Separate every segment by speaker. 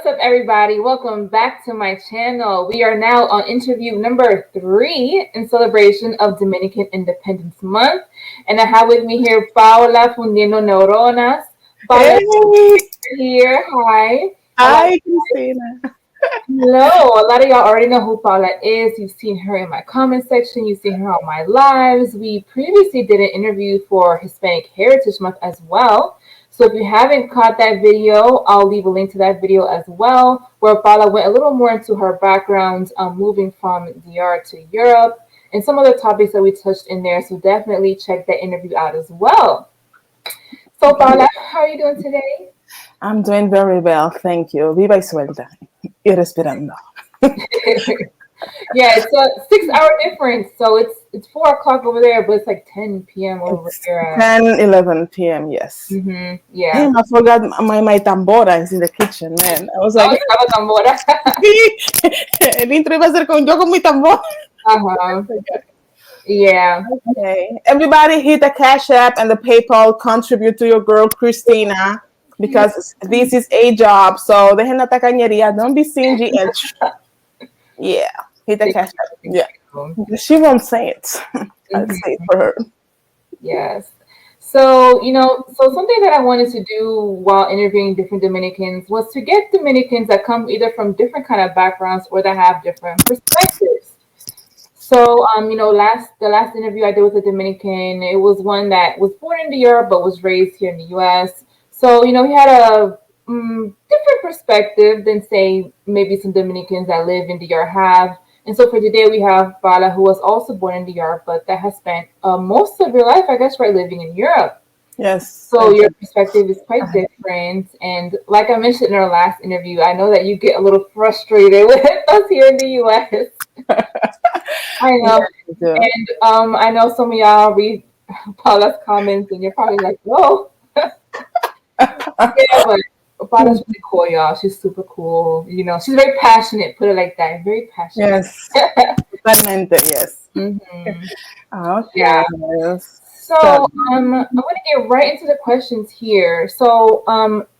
Speaker 1: What's up, everybody? Welcome back to my channel. We are now on interview number 3 in celebration of Dominican Independence Month. And I have with me here Paula Fundiendo Neuronas. Paula
Speaker 2: Hey,
Speaker 1: here. Hi.
Speaker 2: hi, Christina.
Speaker 1: Hello. A lot of y'all already know who Paula is. You've seen her in my comment section. You've seen her on my lives. We previously did an interview for Hispanic Heritage Month as well. So if you haven't caught that video, I'll leave a link to that video as well, where Paula went a little more into her background, moving from DR to Europe, and some other topics that we touched in there. So definitely check that interview out as well. So Paula, how are you doing today?
Speaker 2: I'm doing very well, thank you. Viva y suelta. Ir respirando.
Speaker 1: Yeah, it's a 6-hour difference, so it's 4 o'clock over there, but it's like 10 p.m. over
Speaker 2: It's
Speaker 1: here.
Speaker 2: 10, 11 p.m., yes.
Speaker 1: Yeah.
Speaker 2: Damn, I forgot my tambora is in the kitchen, man. I was like,
Speaker 1: estaba tambora.
Speaker 2: el intro iba a ser yo con mi tambor.
Speaker 1: Yeah.
Speaker 2: Okay. Everybody hit the Cash App and the PayPal, contribute to your girl, Christina, because this is a job, so dejen la tacañería, don't be stingy, and yeah, hit the Cash App. Yeah. She won't say it. I'll say it for her.
Speaker 1: Yes. So, so something that I wanted to do while interviewing different Dominicans was to get Dominicans that come either from different kind of backgrounds or that have different perspectives. So, the last interview I did with a Dominican, it was one that was born in Europe but was raised here in the U.S. So, he had a different perspective than, say, maybe some Dominicans that live in DR have. And so for today, we have Paula, who was also born in DR, but that has spent most of her life, I guess, right, living in Europe.
Speaker 2: Yes.
Speaker 1: So your perspective is quite different. And like I mentioned in our last interview, I know that you get a little frustrated with us here in the U.S. I know.
Speaker 2: Yeah,
Speaker 1: and I know some of y'all read Paula's comments, and you're probably like, whoa. Yeah, but Paula's really cool, y'all. She's super cool. She's very passionate. Put it like that. Very passionate.
Speaker 2: Yes. Totalmente, yes. Okay.
Speaker 1: Yeah. So I'm going to get right into the questions here. So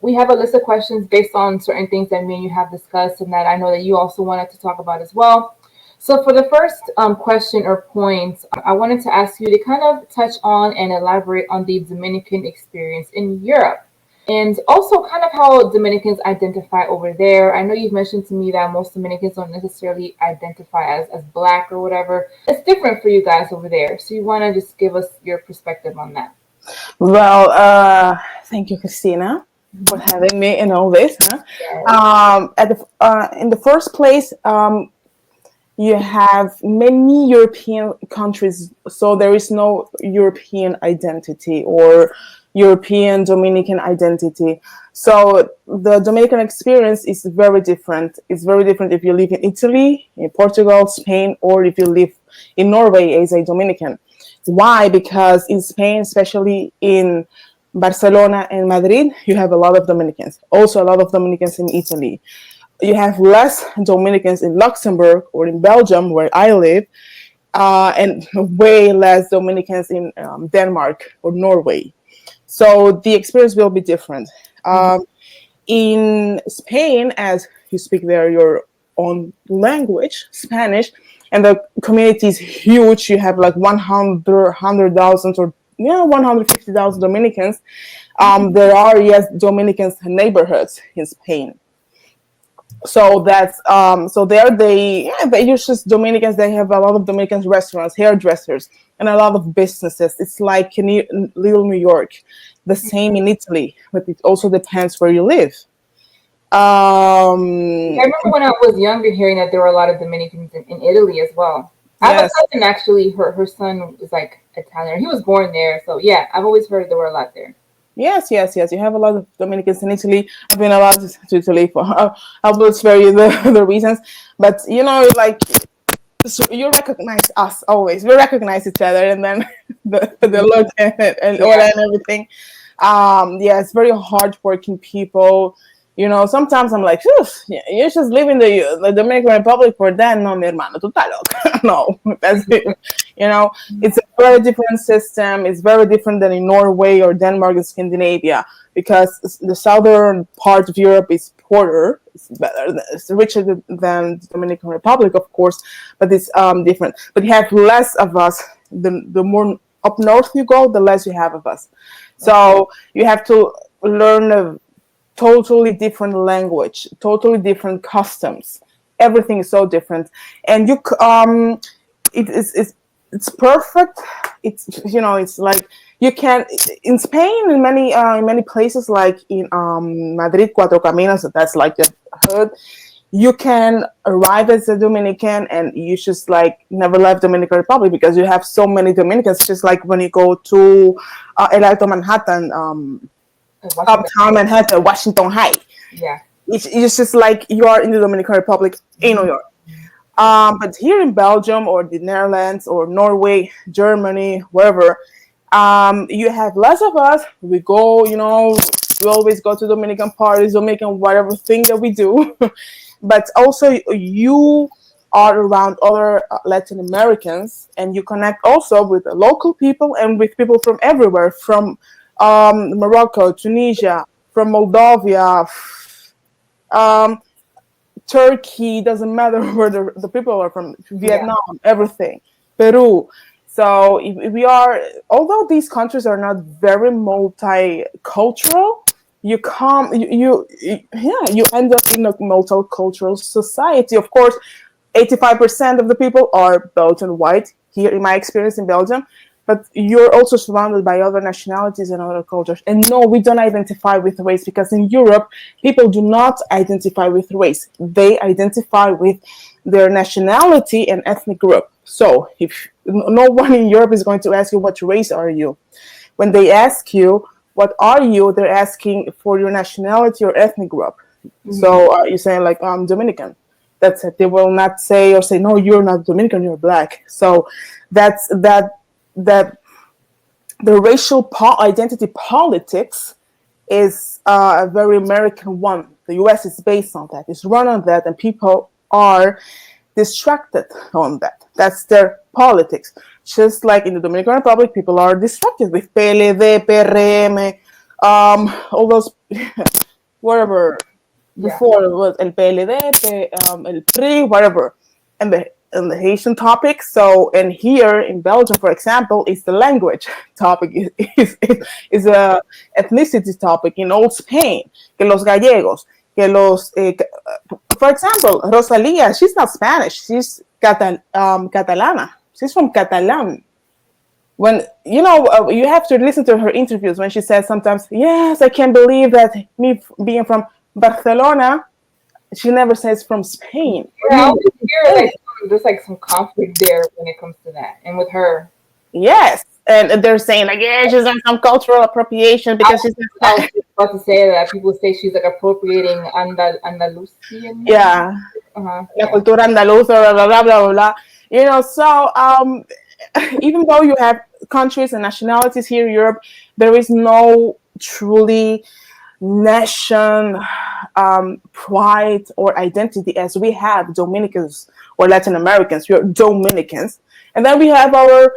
Speaker 1: we have a list of questions based on certain things that me and you have discussed, and that I know that you also wanted to talk about as well. So for the first question or point, I wanted to ask you to kind of touch on and elaborate on the Dominican experience in Europe. And also kind of how Dominicans identify over there. I know you've mentioned to me that most Dominicans don't necessarily identify as Black or whatever. It's different for you guys over there. So you want to just give us your perspective on that.
Speaker 2: Well, thank you, Christina, for having me in all this. Huh? In the first place, you have many European countries, so there is no European identity or European Dominican identity. So the Dominican experience is very different. It's very different if you live in Italy, in Portugal, Spain, or if you live in Norway as a Dominican. Why? Because in Spain, especially in Barcelona and Madrid, you have a lot of Dominicans. Also a lot of Dominicans in Italy. You have less Dominicans in Luxembourg or in Belgium, where I live, and way less Dominicans in Denmark or Norway. So the experience will be different. In Spain, as you speak there your own language, Spanish, and the community is huge. You have like 100,000 or 150,000 Dominicans. There are, yes, Dominicans neighborhoods in Spain. So that's so they use just Dominicans. They have a lot of Dominican restaurants, hairdressers, and a lot of businesses. It's like in little New York. The same in Italy, but it also depends where you live.
Speaker 1: I remember when I was younger hearing that there were a lot of Dominicans in Italy as well. I have a cousin, actually, her son is like Italian. He was born there. So yeah, I've always heard there were a lot there.
Speaker 2: Yes. You have a lot of Dominicans in Italy. I've been allowed to Italy for I will spare you the reasons. But like, so you recognize us always. We recognize each other, and then the look and all and everything. It's very hardworking people. Sometimes I'm like, "Phew, you're just leaving the Dominican Republic for that." No, mi hermano, tú estás loca. No, that's it. It's a very different system. It's very different than in Norway or Denmark and Scandinavia, because the southern part of Europe is poorer. It's better. It's richer than the Dominican Republic, of course, but it's different. But you have less of us. The more up north you go, the less you have of us. So you have to learn a totally different language, totally different customs. Everything is so different, and it's perfect. It's like you can in Spain, in many places, like in Madrid, Cuatro Caminos. That's like the hood. You can arrive as a Dominican and you just like never left Dominican Republic because you have so many Dominicans. Just like when you go to El Alto Manhattan, uptown Manhattan, Washington Heights.
Speaker 1: Yeah.
Speaker 2: It's just like you are in the Dominican Republic in New York. But here in Belgium or the Netherlands or Norway, Germany, wherever, you have less of us. We go, we always go to Dominican parties, Dominican whatever thing that we do. But also you are around other Latin Americans, and you connect also with the local people and with people from everywhere, from Morocco, Tunisia, from Moldavia, Turkey, doesn't matter where the people are from, Vietnam, everything, Peru. So we are, although these countries are not very multicultural, you end up in a multicultural society. Of course, 85% of the people are Belgian white here in my experience in Belgium, but you're also surrounded by other nationalities and other cultures. And no, we don't identify with race, because in Europe, people do not identify with race. They identify with their nationality and ethnic group. So if no one in Europe is going to ask you, what race are you? When they ask you, what are you? They're asking for your nationality or ethnic group. Mm-hmm. So you're saying like, I'm Dominican. That's it. They will not say or say, no, you're not Dominican, you're black. So that's that the racial identity politics is a very American one. The US is based on that. It's run on that, and people are distracted on that. That's their politics. Just like in the Dominican Republic, people are distracted with PLD, PRM, all those, whatever. Before it was El PLD, El PRI, whatever, and the Haitian topic. So, and here in Belgium, for example, is the language topic, is a ethnicity topic. In old Spain, que los gallegos, que los, for example, Rosalia, she's not Spanish, she's Catalana. She's from Catalan. When, you have to listen to her interviews when she says sometimes, yes, I can't believe that me being from Barcelona, she never says from Spain.
Speaker 1: Yeah, there's like some conflict there when it comes to that, and with her.
Speaker 2: Yes, and they're saying like, yeah, she's done some cultural appropriation because she's.
Speaker 1: I was about to say that people say she's like appropriating Andalusian.
Speaker 2: Yeah, la cultura andaluza, blah blah blah blah blah. So even though you have countries and nationalities here in Europe, there is no truly nation pride or identity as we have Dominicans or Latin Americans. We are Dominicans, and then we have our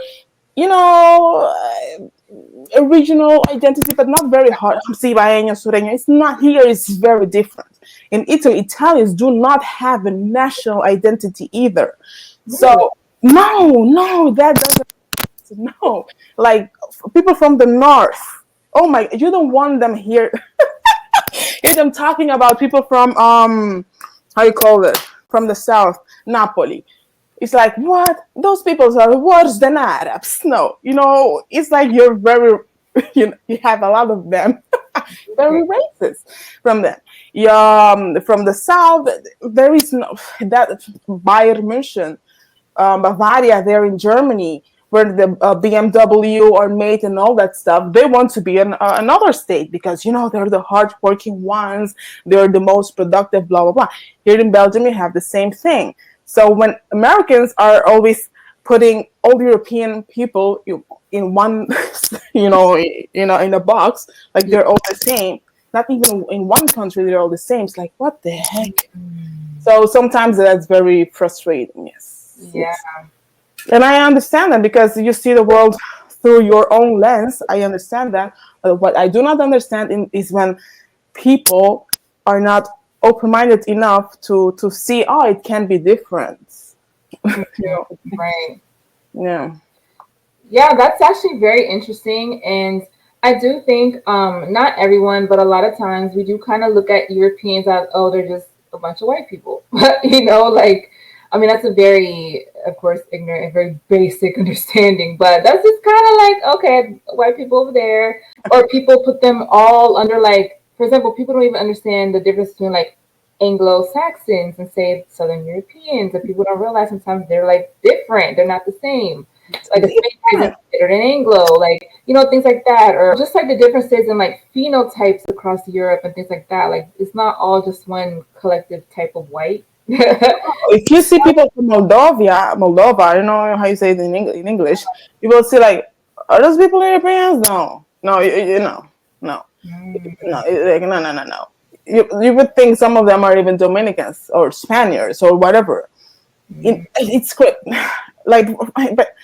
Speaker 2: original identity, but not very hard. It's not here. It's very different. In Italy, Italians do not have a national identity either. So no, that doesn't. No, like people from the north. Oh my! You don't want them here. Hear them talking about people from how you call it, from the south, Napoli. It's like, what? Those people are worse than Arabs. No, it's like you're very, you have a lot of them, very racist from them. From the south, there is no that Bayern München, Bavaria, there in Germany, where the BMW are made and all that stuff. They want to be another state because, they're the hardworking ones. They're the most productive, blah, blah, blah. Here in Belgium, you have the same thing. So when Americans are always putting all European people in one, in a box, like they're all the same, Not even in one country they're all the same. It's like, what the heck? So sometimes that's very frustrating. Yes,
Speaker 1: Yeah.
Speaker 2: yes. And I understand that because you see the world through your own lens. I understand that. But what I do not understand is when people are not open-minded enough to see, oh, it can be different.
Speaker 1: Mhm.
Speaker 2: You know?
Speaker 1: Right.
Speaker 2: Yeah.
Speaker 1: Yeah, that's actually very interesting. And I do think not everyone, but a lot of times we do kind of look at Europeans as, oh, they're just a bunch of white people. You know, like, I mean, that's a very, of course, ignorant and very basic understanding, but that's just kind of like, okay, white people over there, or people put them all under, like, for example, people don't even understand the difference between like Anglo-Saxons and say Southern Europeans, and people don't realize sometimes they're like different, they're not the same. Like a Spaniard isn't considered an Anglo, like, you know, things like that, or just like the differences in like phenotypes across Europe and things like that. Like it's not all just one collective type of white.
Speaker 2: If you see people from Moldova, I don't know how you say it in English, you will see like, are those people Europeans? No, no, no, no, like, no, no, no, no. You would think some of them are even Dominicans or Spaniards or whatever. It's good. Like, but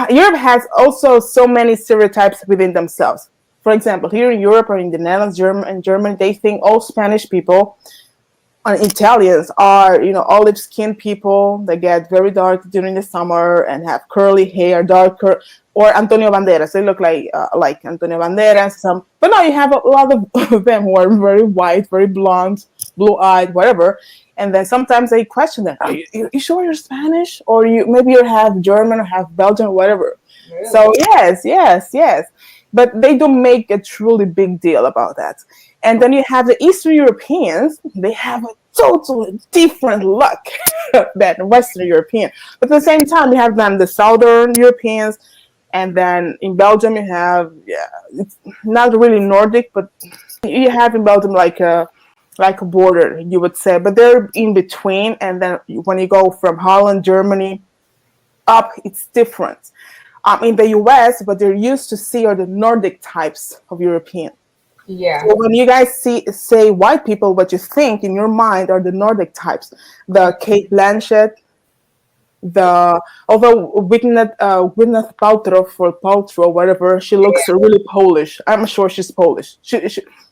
Speaker 2: Europe has also so many stereotypes within themselves. For example, here in Europe or in the Netherlands, Germany, they think all Spanish people and Italians are, olive-skinned people that get very dark during the summer and have curly hair, darker, or Antonio Banderas. They look like Antonio Banderas. But no, you have a lot of them who are very white, very blonde, blue-eyed, whatever. And then sometimes they question them. Are you sure you're Spanish, or maybe you have German or have Belgian, or whatever.
Speaker 1: Really?
Speaker 2: So yes, yes, yes. But they don't make a truly big deal about that. And then you have the Eastern Europeans. They have a totally different look than Western European. But at the same time, you have then the Southern Europeans, and then in Belgium you have, it's not really Nordic, but you have in Belgium like a border, you would say, but they're in between. And then when you go from Holland, Germany up, it's different. In the US, what they're used to see are the Nordic types of European.
Speaker 1: Yeah.
Speaker 2: So when you guys say white people, what you think in your mind are the Nordic types, the Kate Blanchett, although Gwyneth Paltrow, whatever, she looks really Polish. I'm sure she's Polish.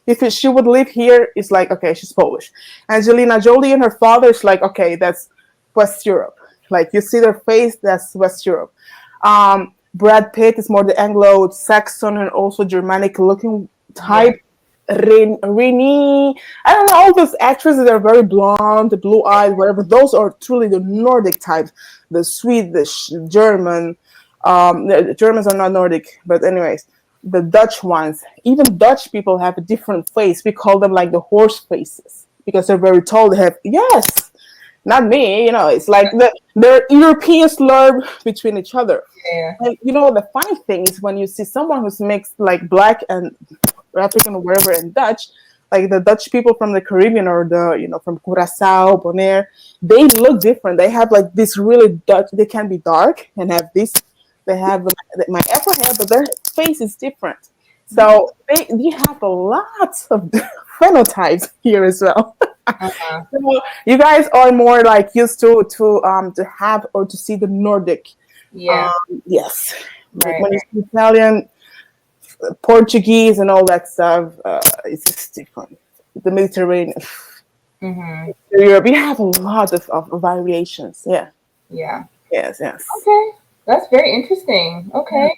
Speaker 2: If she would live here, it's like, okay, she's Polish. Angelina Jolie and her father is like, okay, that's West Europe. Like you see their face, that's West Europe. Brad Pitt is more the Anglo-Saxon and also Germanic-looking type. Renee, I don't know, all those actresses that are very blonde, blue-eyed, whatever. Those are truly the Nordic types. The Swedish, German. The Germans are not Nordic, but anyways, the Dutch ones. Even Dutch people have a different face. We call them like the horse faces because they're very tall. They have not me. It's like they're European slur between each other.
Speaker 1: Yeah.
Speaker 2: And the funny thing is when you see someone who's mixed like black and African or wherever and Dutch, like the Dutch people from the Caribbean or from Curacao, Bonaire, they look different. They have like this really Dutch. They can be dark and have this. They have my Afro hair, but their face is different. So they have a lot of phenotypes here as well.
Speaker 1: Uh-huh.
Speaker 2: So you guys are more like used to have or to see the Nordic.
Speaker 1: Yeah.
Speaker 2: Yes. Like
Speaker 1: Right.
Speaker 2: when you see Italian, Portuguese, and all that stuff, it's just different. The Mediterranean,
Speaker 1: Mm-hmm.
Speaker 2: Europe, you have a lot of variations. Yeah.
Speaker 1: Yeah.
Speaker 2: Yes. Yes.
Speaker 1: Okay. That's very interesting. Okay.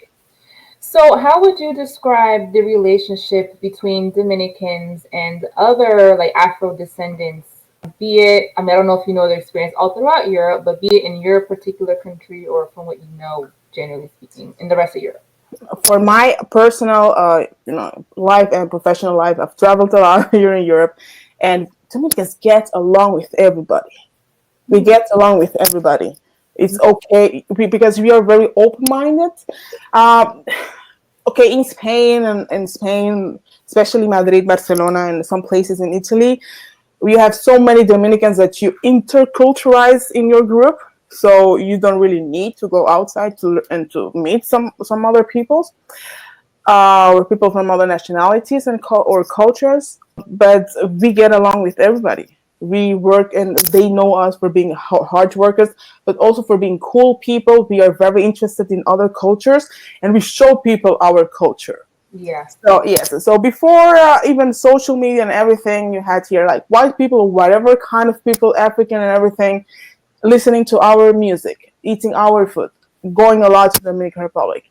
Speaker 1: So, how would you describe the relationship between Dominicans and other like Afro descendants? Be it, I mean, I don't know if you know their experience all throughout Europe, but be it in your particular country or from what you know, generally speaking, in the rest of Europe.
Speaker 2: For my personal, life and professional life, I've traveled a lot here in Europe, and Dominicans get along with everybody. We get along with everybody. It's okay because we are very open-minded. Okay, in Spain and Spain, especially Madrid, Barcelona, and some places in Italy, we have so many Dominicans that you interculturalize in your group. So you don't really need to go outside to meet some other peoples, or people from other nationalities or cultures. but we get along with everybody. We work and they know us for being hard workers, but also for being cool people. We are very interested in other cultures and we show people our culture.
Speaker 1: Yeah.
Speaker 2: So yes, so before even social media and everything, you had here like white people, whatever kind of people, African and everything, listening to our music, eating our food, going a lot to the Dominican Republic.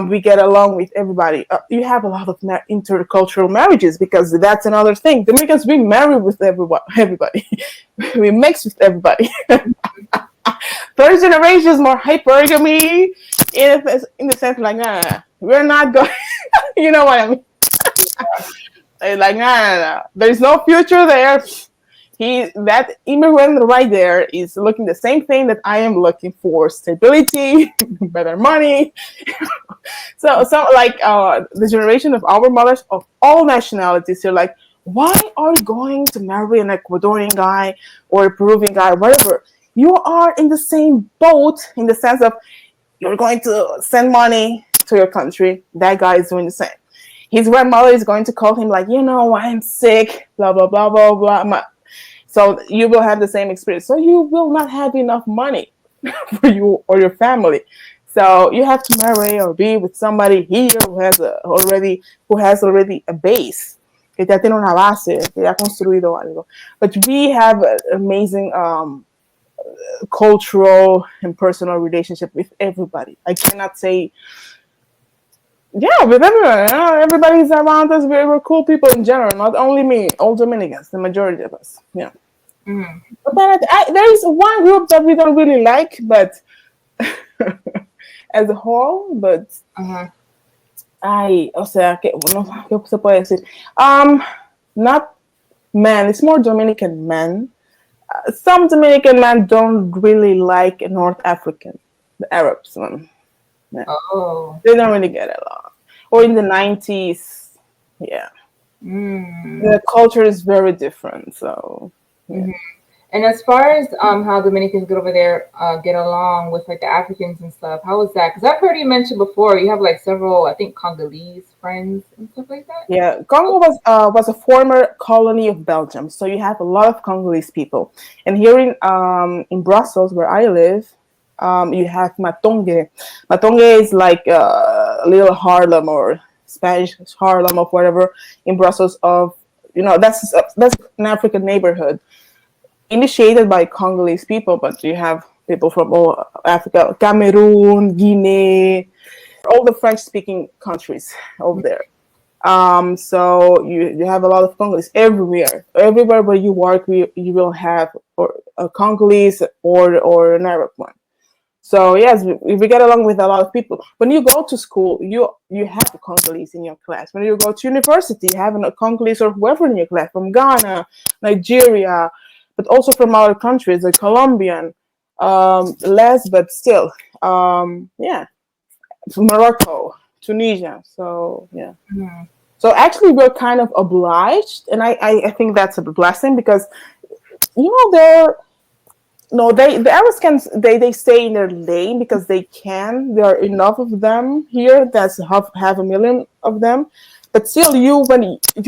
Speaker 2: We get along with everybody. You have a lot of intercultural marriages because that's another thing. Dominicans, we marry with everybody. We mix with everybody. First generation is more hypergamy in the sense like, nah, we're not going. You know what I mean? Like, nah. There's no future there. That immigrant right there is looking the same thing that I am looking for: stability, better money. So like the generation of our mothers of all nationalities, they're like, why are you going to marry an Ecuadorian guy or a Peruvian guy, whatever? You are in the same boat in the sense of you're going to send money to your country. That guy is doing the same. His grandmother is going to call him like, I'm sick, blah, blah, blah, blah, blah. So you will have the same experience. So you will not have enough money for you or your family. So you have to marry or be with somebody here who has already a base. Que ya tiene una base, que ya ha construido algo. But we have an amazing cultural and personal relationship with everybody. I cannot say, with everyone. Everybody's around us. We're cool people in general, not only me, all Dominicans, the majority of us. Yeah. Mm. But then there is one group that we don't really like, but as a whole, but o sea, ¿qué se puede decir? Not men, it's more Dominican men. Some Dominican men don't really like North African, the Arabs. Yeah. Oh. They don't really get along. Or in the 90s, yeah. The culture is very different, so. Yeah. Mm-hmm.
Speaker 1: And as far as how Dominicans get over there, get along with like the Africans and stuff, how was that? Because I've heard you mention before, you have like several, I think, Congolese friends and stuff like that.
Speaker 2: Yeah, Congo was a former colony of Belgium, so you have a lot of Congolese people. And here in Brussels, where I live, you have Matonge. Matonge is like a little Harlem or Spanish Harlem or whatever in Brussels. That's an African neighborhood initiated by Congolese people, but you have people from all Africa, Cameroon, Guinea, all the French-speaking countries over there. So you have a lot of Congolese everywhere. Everywhere where you work, you will have a Congolese or an Arab one. So yes, we get along with a lot of people. When you go to school, you have a Congolese in your class. When you go to university, you have a Congolese or whoever in your class from Ghana, Nigeria, but also from other countries like Colombian, less, but still, from Morocco, Tunisia. So yeah. Mm-hmm. So actually, we're kind of obliged, and I think that's a blessing because the Arabs they stay in their lane because they can. There are enough of them here. That's half a million of them. But still, you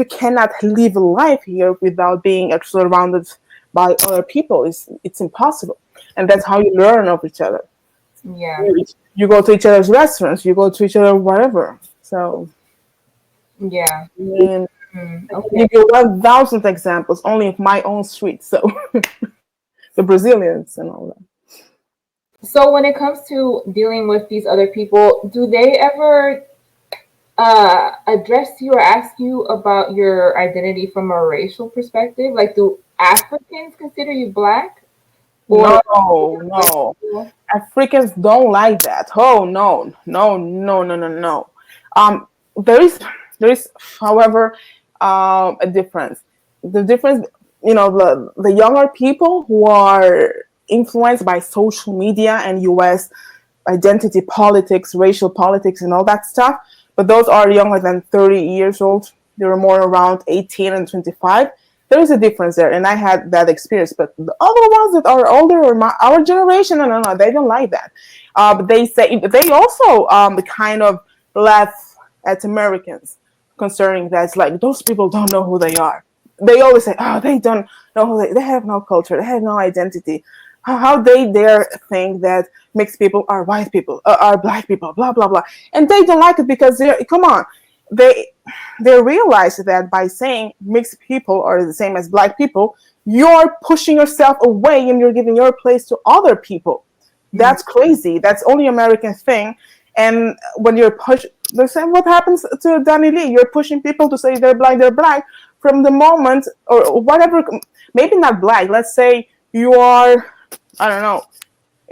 Speaker 2: cannot live a life here without being surrounded by other people. It's impossible, and that's how you learn of each other.
Speaker 1: Yeah,
Speaker 2: you go to each other's restaurants. You go to each other whatever. So
Speaker 1: yeah,
Speaker 2: okay. I can give you 1,000 examples only of my own street. So. The Brazilians and all that.
Speaker 1: So when it comes to dealing with these other people, do they ever address you or ask you about your identity from a racial perspective? Like, do Africans consider you Black?
Speaker 2: No. Africans don't like that. Oh, no. There is, however, a difference. The difference, the younger people who are influenced by social media and US identity politics, racial politics, and all that stuff, but those are younger than 30 years old. They're more around 18 and 25. There is a difference there, and I had that experience. But the other ones that are older or our generation, no, they don't like that. But they also kind of laugh at Americans. concerning that. It's like those people don't know who they are. They always say, "Oh, they don't know who they have no culture, they have no identity." How they dare think that mixed people are white people, are black people, blah blah blah, and they don't like it because they're come on, they they realize that by saying mixed people are the same as black people, you're pushing yourself away and you're giving your place to other people. That's crazy. That's only American thing. And when you're push, the same what happens to Danny Lee. You're pushing people to say they're black. They're black from the moment or whatever. Maybe not black. Let's say you are. I don't know.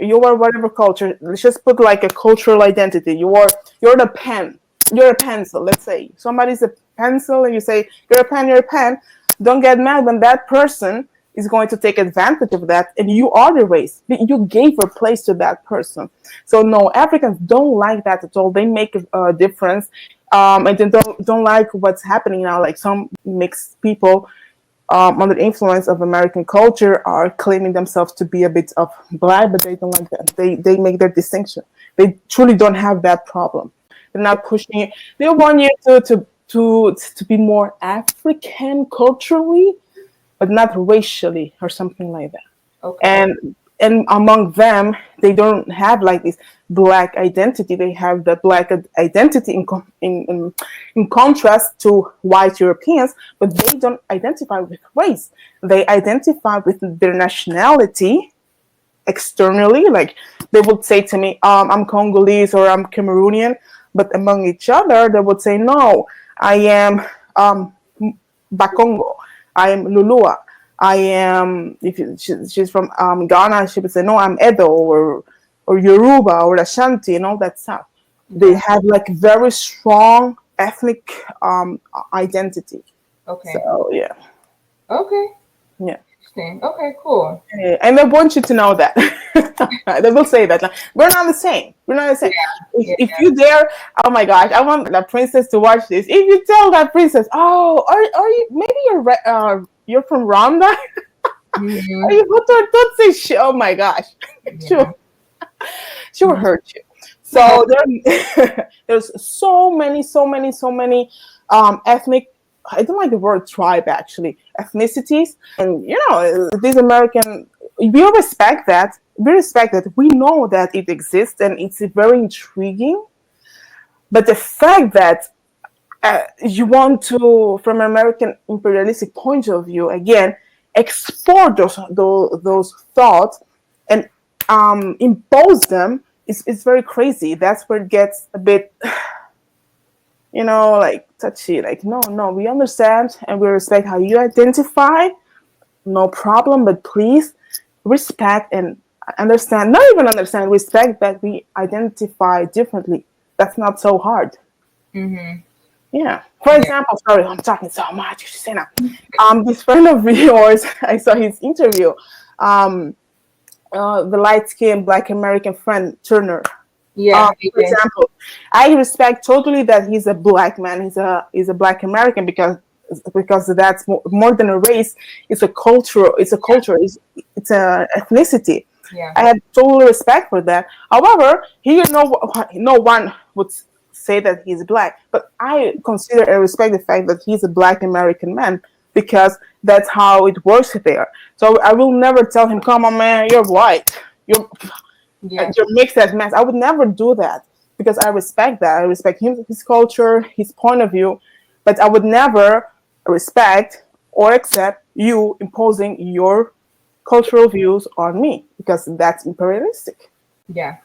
Speaker 2: You are whatever culture. Let's just put like a cultural identity. You're the pen. You're a pencil. Let's say somebody's a pencil, and you say you're a pen. You're a pen. Don't get mad when that person is going to take advantage of that, and you are the race. You gave a place to that person. So no, Africans don't like that at all. They make a difference, and they don't like what's happening now. Like some mixed people under the influence of American culture are claiming themselves to be a bit of black, but they don't like that. They make their distinction. They truly don't have that problem. They're not pushing you. They want you to be more African culturally, but not racially or something like that.
Speaker 1: Okay.
Speaker 2: And among them, they don't have like this black identity. They have the black identity in contrast to white Europeans, but they don't identify with race. They identify with their nationality externally. Like they would say to me, I'm Congolese or I'm Cameroonian, but among each other, they would say, no, I am Bakongo. I am Lulua. I am, if she's from Ghana, she would say, no, I'm Edo or Yoruba or Ashanti and all that stuff. They have like very strong ethnic identity.
Speaker 1: Okay.
Speaker 2: So, yeah.
Speaker 1: Okay.
Speaker 2: Yeah.
Speaker 1: Interesting. Okay, cool.
Speaker 2: And I want you to know that. They will say that. Like, we're not the same. We're not the same.
Speaker 1: Yeah.
Speaker 2: If you dare, oh my gosh, I want the princess to watch this. If you tell that princess, oh, are you, maybe you're from Rwanda? Are you Hutu or Tutsi? Oh my gosh.
Speaker 1: Yeah.
Speaker 2: She will hurt you. So there's so many ethnic, I don't like the word tribe actually, ethnicities. And you know, these American, we respect that. We know that it exists and it's very intriguing. But the fact that you want to, from an American imperialistic point of view, again, export those thoughts and impose them is very crazy. That's where it gets a bit, you know, like touchy. Like, no, we understand and we respect how you identify. No problem, but please respect and understand, not even understand, respect that we identify differently. That's not so hard.
Speaker 1: Mm-hmm.
Speaker 2: Yeah. For example, sorry, I'm talking so much. You should say now. This friend of yours, I saw his interview. The light-skinned Black American friend Turner.
Speaker 1: Yeah.
Speaker 2: For example, I respect totally that he's a Black man. He's a Black American because that's more than a race. It's a culture. It's an ethnicity.
Speaker 1: Yeah.
Speaker 2: I have total respect for that. However, here no one would say that he's Black, but I consider and respect the fact that he's a Black American man because that's how it works there. So I will never tell him, "Come on, man, you're white. You're mixed as mess." I would never do that because I respect that. I respect him, his culture, his point of view, but I would never respect or accept you imposing your cultural views on me because that's imperialistic.
Speaker 1: Yeah.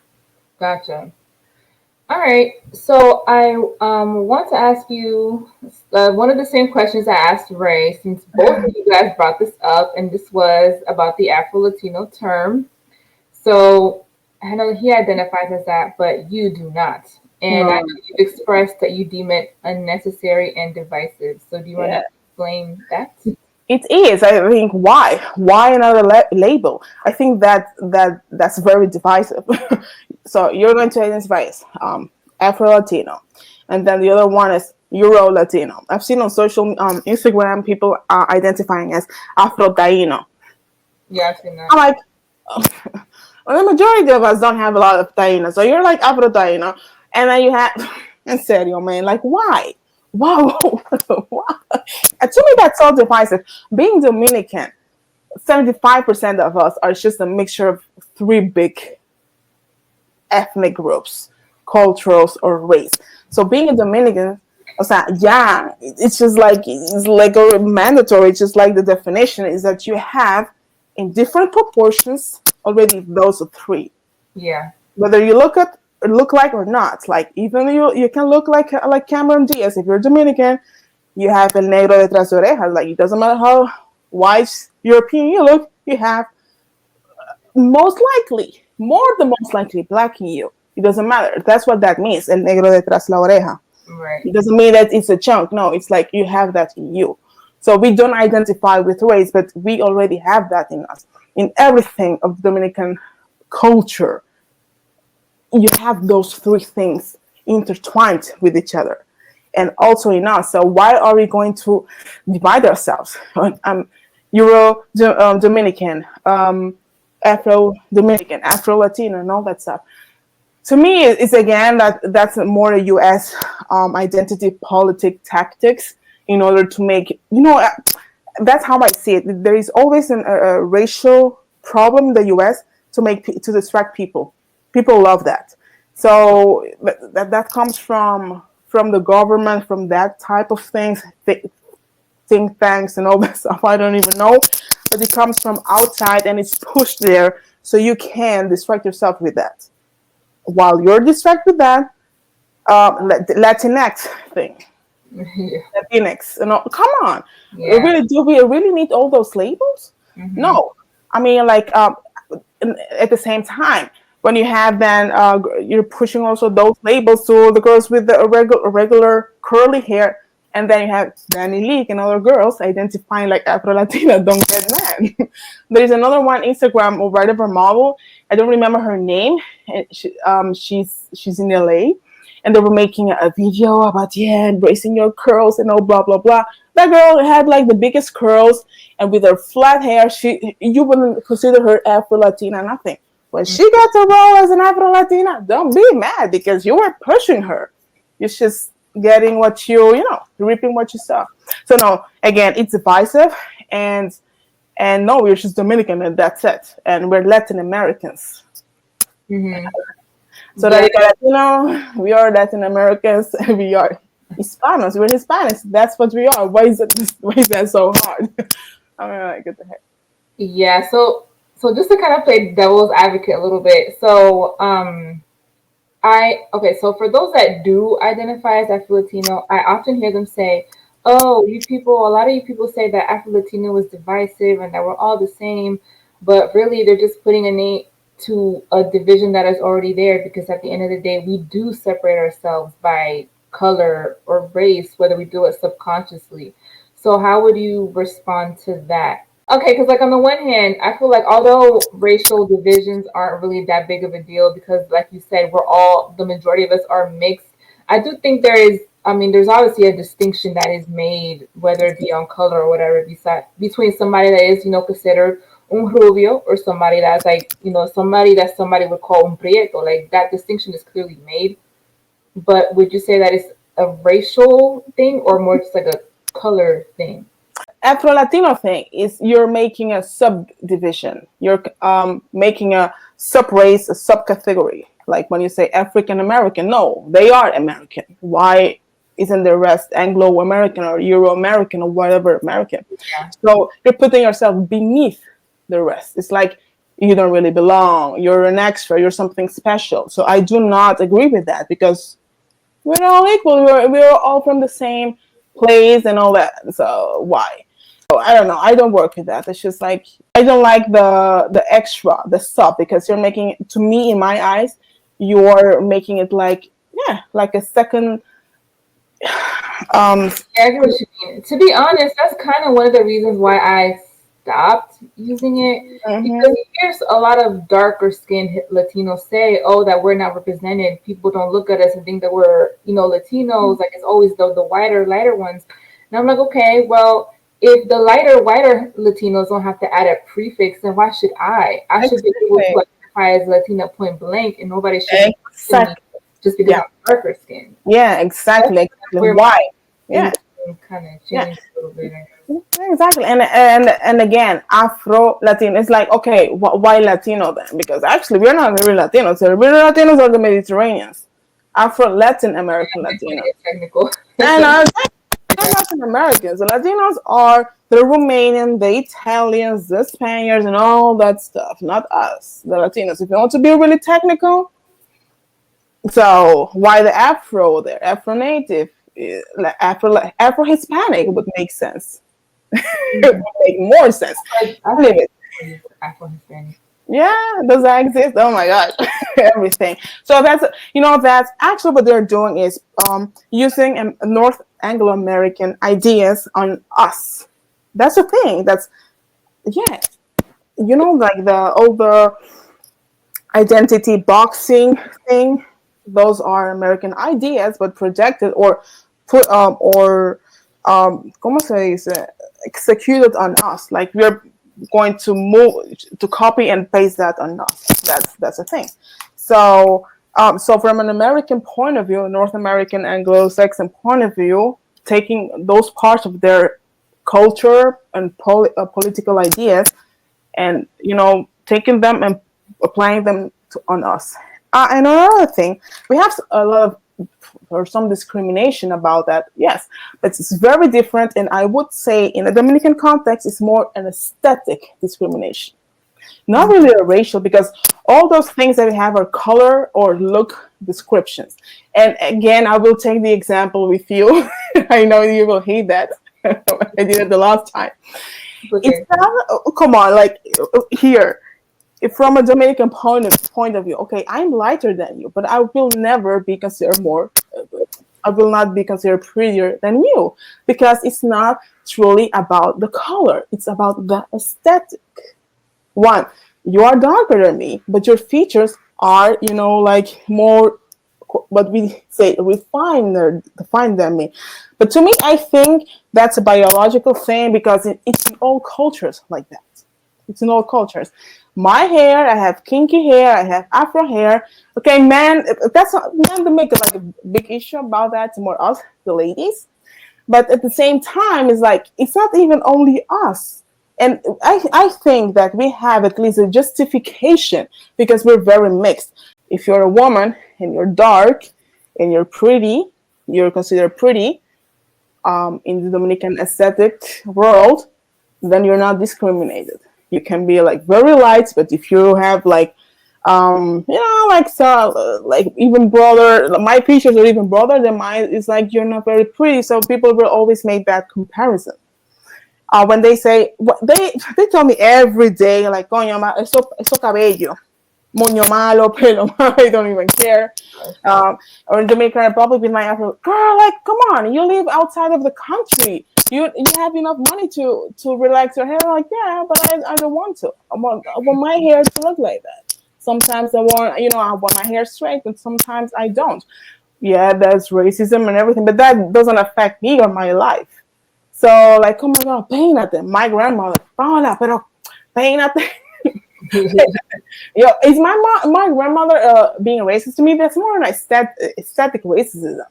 Speaker 1: Gotcha. All right. So I want to ask you one of the same questions I asked Ray, since both of you guys brought this up, and this was about the Afro-Latino term. So I know he identifies as that, but you do not. And I know you've expressed that you deem it unnecessary and divisive. So do you want to explain that?
Speaker 2: It is. I think why another label? I think that's very divisive. So you're going to identify as Afro-Latino, and then the other one is Euro-Latino. I've seen on social Instagram people are identifying as Afro-Taino.
Speaker 1: Yeah, I've seen that.
Speaker 2: I'm like, well, the majority of us don't have a lot of Taino, so you're like Afro-Taino, and then you have, in serio, man, like why? Wow. Wow. To me, that's so divisive. Being Dominican, 75% of us are just a mixture of three big ethnic groups, cultures, or race. So being a Dominican, o sea, yeah, it's like a mandatory. It's just like the definition is that you have in different proportions already those three.
Speaker 1: Yeah.
Speaker 2: Whether you look like or not. Like even you can look like Cameron Diaz if you're Dominican. You have el negro detrás de orejas. Like it doesn't matter how white European you look, you have most likely, more than most likely, black in you. It doesn't matter. That's what that means. El negro detrás la oreja.
Speaker 1: Right.
Speaker 2: It doesn't mean that it's a chunk. No, it's like you have that in you. So we don't identify with race, but we already have that in us. In everything of Dominican culture, you have those three things intertwined with each other and also in us. So why are we going to divide ourselves? Euro Dominican, Afro Dominican, Afro Latino, and all that stuff. To me, it's again that's more a U.S. Identity politic tactics in order to make that's how I see it. There is always a racial problem in the U.S. to distract people. People love that. So that comes from the government, from that type of things, think tanks and all that stuff. I don't even know, but it comes from outside and it's pushed there, so you can distract yourself with that. While you're distracted with that, Latinx thing,
Speaker 1: Yeah.
Speaker 2: Latinx, come on,
Speaker 1: Yeah.
Speaker 2: we really need all those labels?
Speaker 1: Mm-hmm.
Speaker 2: No, I mean like at the same time. When you have then you're pushing also those labels to the girls with the regular curly hair, and then you have Danny Leak and other girls identifying like Afro Latina. Don't get mad. There is another one Instagram or writer model. I don't remember her name. She's in LA, and they were making a video about embracing your curls and all blah blah blah. That girl had like the biggest curls, and with her flat hair, you wouldn't consider her Afro Latina nothing. When she got to roll as an Afro Latina, don't be mad because you were pushing her. You're just getting what reaping what you saw. So no, again, it's divisive, and no, we're just Dominican and that's it, and we're Latin Americans.
Speaker 1: Mm-hmm.
Speaker 2: So
Speaker 1: Yeah.
Speaker 2: we are Latin Americans, and we are Hispanos. We're Hispanics. That's what we are. Why is that so hard? I mean, like, what the heck?
Speaker 1: Yeah. So just to kind of play devil's advocate a little bit. So so for those that do identify as Afro-Latino, I often hear them say, "Oh, a lot of you people say that Afro-Latino was divisive and that we're all the same," but really they're just putting a name to a division that is already there, because at the end of the day, we do separate ourselves by color or race, whether we do it subconsciously. So how would you respond to that? Okay, because like on the one hand, I feel like although racial divisions aren't really that big of a deal, because like you said, the majority of us are mixed. I do think there's obviously a distinction that is made, whether it be on color or whatever, between somebody that is, considered un rubio, or somebody that's like, somebody that somebody would call un prieto. Like that distinction is clearly made. But would you say that it's a racial thing or more just like a color thing?
Speaker 2: Afro Latino thing is you're making a subdivision. You're making a sub race, a subcategory. Like when you say African American, no, they are American. Why isn't the rest Anglo American or Euro American or whatever American?
Speaker 1: Yeah.
Speaker 2: So you're putting yourself beneath the rest. It's like you don't really belong. You're an extra. You're something special. So I do not agree with that, because we're all equal. We're all from the same place and all that. So why? So I don't know. I don't work with that. It's just like I don't like the extra, the sub, because you're making it, to me, in my eyes, you're making it like a second.
Speaker 1: I get what you mean. To be honest, that's kind of one of the reasons why I stopped using it, because you hear a lot of darker skinned Latinos say, "Oh, that we're not represented. People don't look at us and think that we're, Latinos. Like it's always the whiter, lighter ones." And I'm like, okay, well, if the whiter Latinos don't have to add a prefix, then why should I? I should be able to identify as Latina point blank, and nobody should be me just because I'm darker skin.
Speaker 2: Yeah, exactly. Why? Yeah,
Speaker 1: kind of
Speaker 2: yeah.
Speaker 1: changed a little bit, I guess.
Speaker 2: Exactly, and again, Afro Latino. It's like, okay, why Latino then? Because actually, we're not really Latinos. The real Latinos are the Mediterraneans, Afro Latin American
Speaker 1: We're going to
Speaker 2: Latinos,
Speaker 1: get technical.
Speaker 2: and they're Latin Americans. The Latinos are the Romanian, the Italians, the Spaniards, and all that stuff. Not us, the Latinos. If you want to be really technical, so why the Afro there? Afro Native, Afro Hispanic would make sense. It would make more sense.
Speaker 1: I
Speaker 2: Leave it.
Speaker 1: Afro-Hispanic.
Speaker 2: Yeah, does that exist? Oh my god, everything. So that's actually what they're doing is using North Anglo American ideas on us. That's the thing. That's yeah. Like all the identity boxing thing. Those are American ideas, but projected or put ¿cómo se dice? Executed on us. Like we're going to move to copy and paste that on us. That's a thing. So from an American point of view, North American Anglo-Saxon point of view, taking those parts of their culture and political ideas, and taking them and applying them on us. And another thing, we have a lot of or some discrimination about that, yes, but it's very different. And I would say in a Dominican context, it's more an aesthetic discrimination, not really a racial, because all those things that we have are color or look descriptions. And again, I will take the example with you. I know you will hate that. I did it the last time.
Speaker 1: Okay.
Speaker 2: It's not, come on, like here, from a Dominican point of view, okay, I'm lighter than you, but I will never be considered more. I will not be considered prettier than you, because it's not truly about the color. It's about the aesthetic. One, you are darker than me, but your features are, like more, what we say, refined than me. But to me, I think that's a biological thing, because it's in all cultures like that. It's in all cultures. My hair, I have kinky hair, I have Afro hair. Okay, man, that's not men to make like a big issue about that. It's more us, the ladies. But at the same time, it's like it's not even only us. And I think that we have at least a justification, because we're very mixed. If you're a woman and you're dark and you're pretty, you're considered pretty in the Dominican aesthetic world, then you're not discriminated. You can be like very light, but if you have like, like so, like even broader, my features are even broader than mine. It's like you're not very pretty, so people will always make that comparison. When they say, they tell me every day, like, coño, eso cabello, moño malo, pelo malo, I don't even care. Or in Dominican Republic, with my Afro, girl, like, come on, you live outside of the country. You have enough money to relax your hair. Like, yeah, but I don't want to. I want my hair to look like that. Sometimes I want my hair straight, and sometimes I don't. Yeah, there's racism and everything, but that doesn't affect me or my life. So, like, oh my God, peínate. My grandmother, Paula, pero peínate. Is my grandmother being racist to me? That's more an aesthetic racism.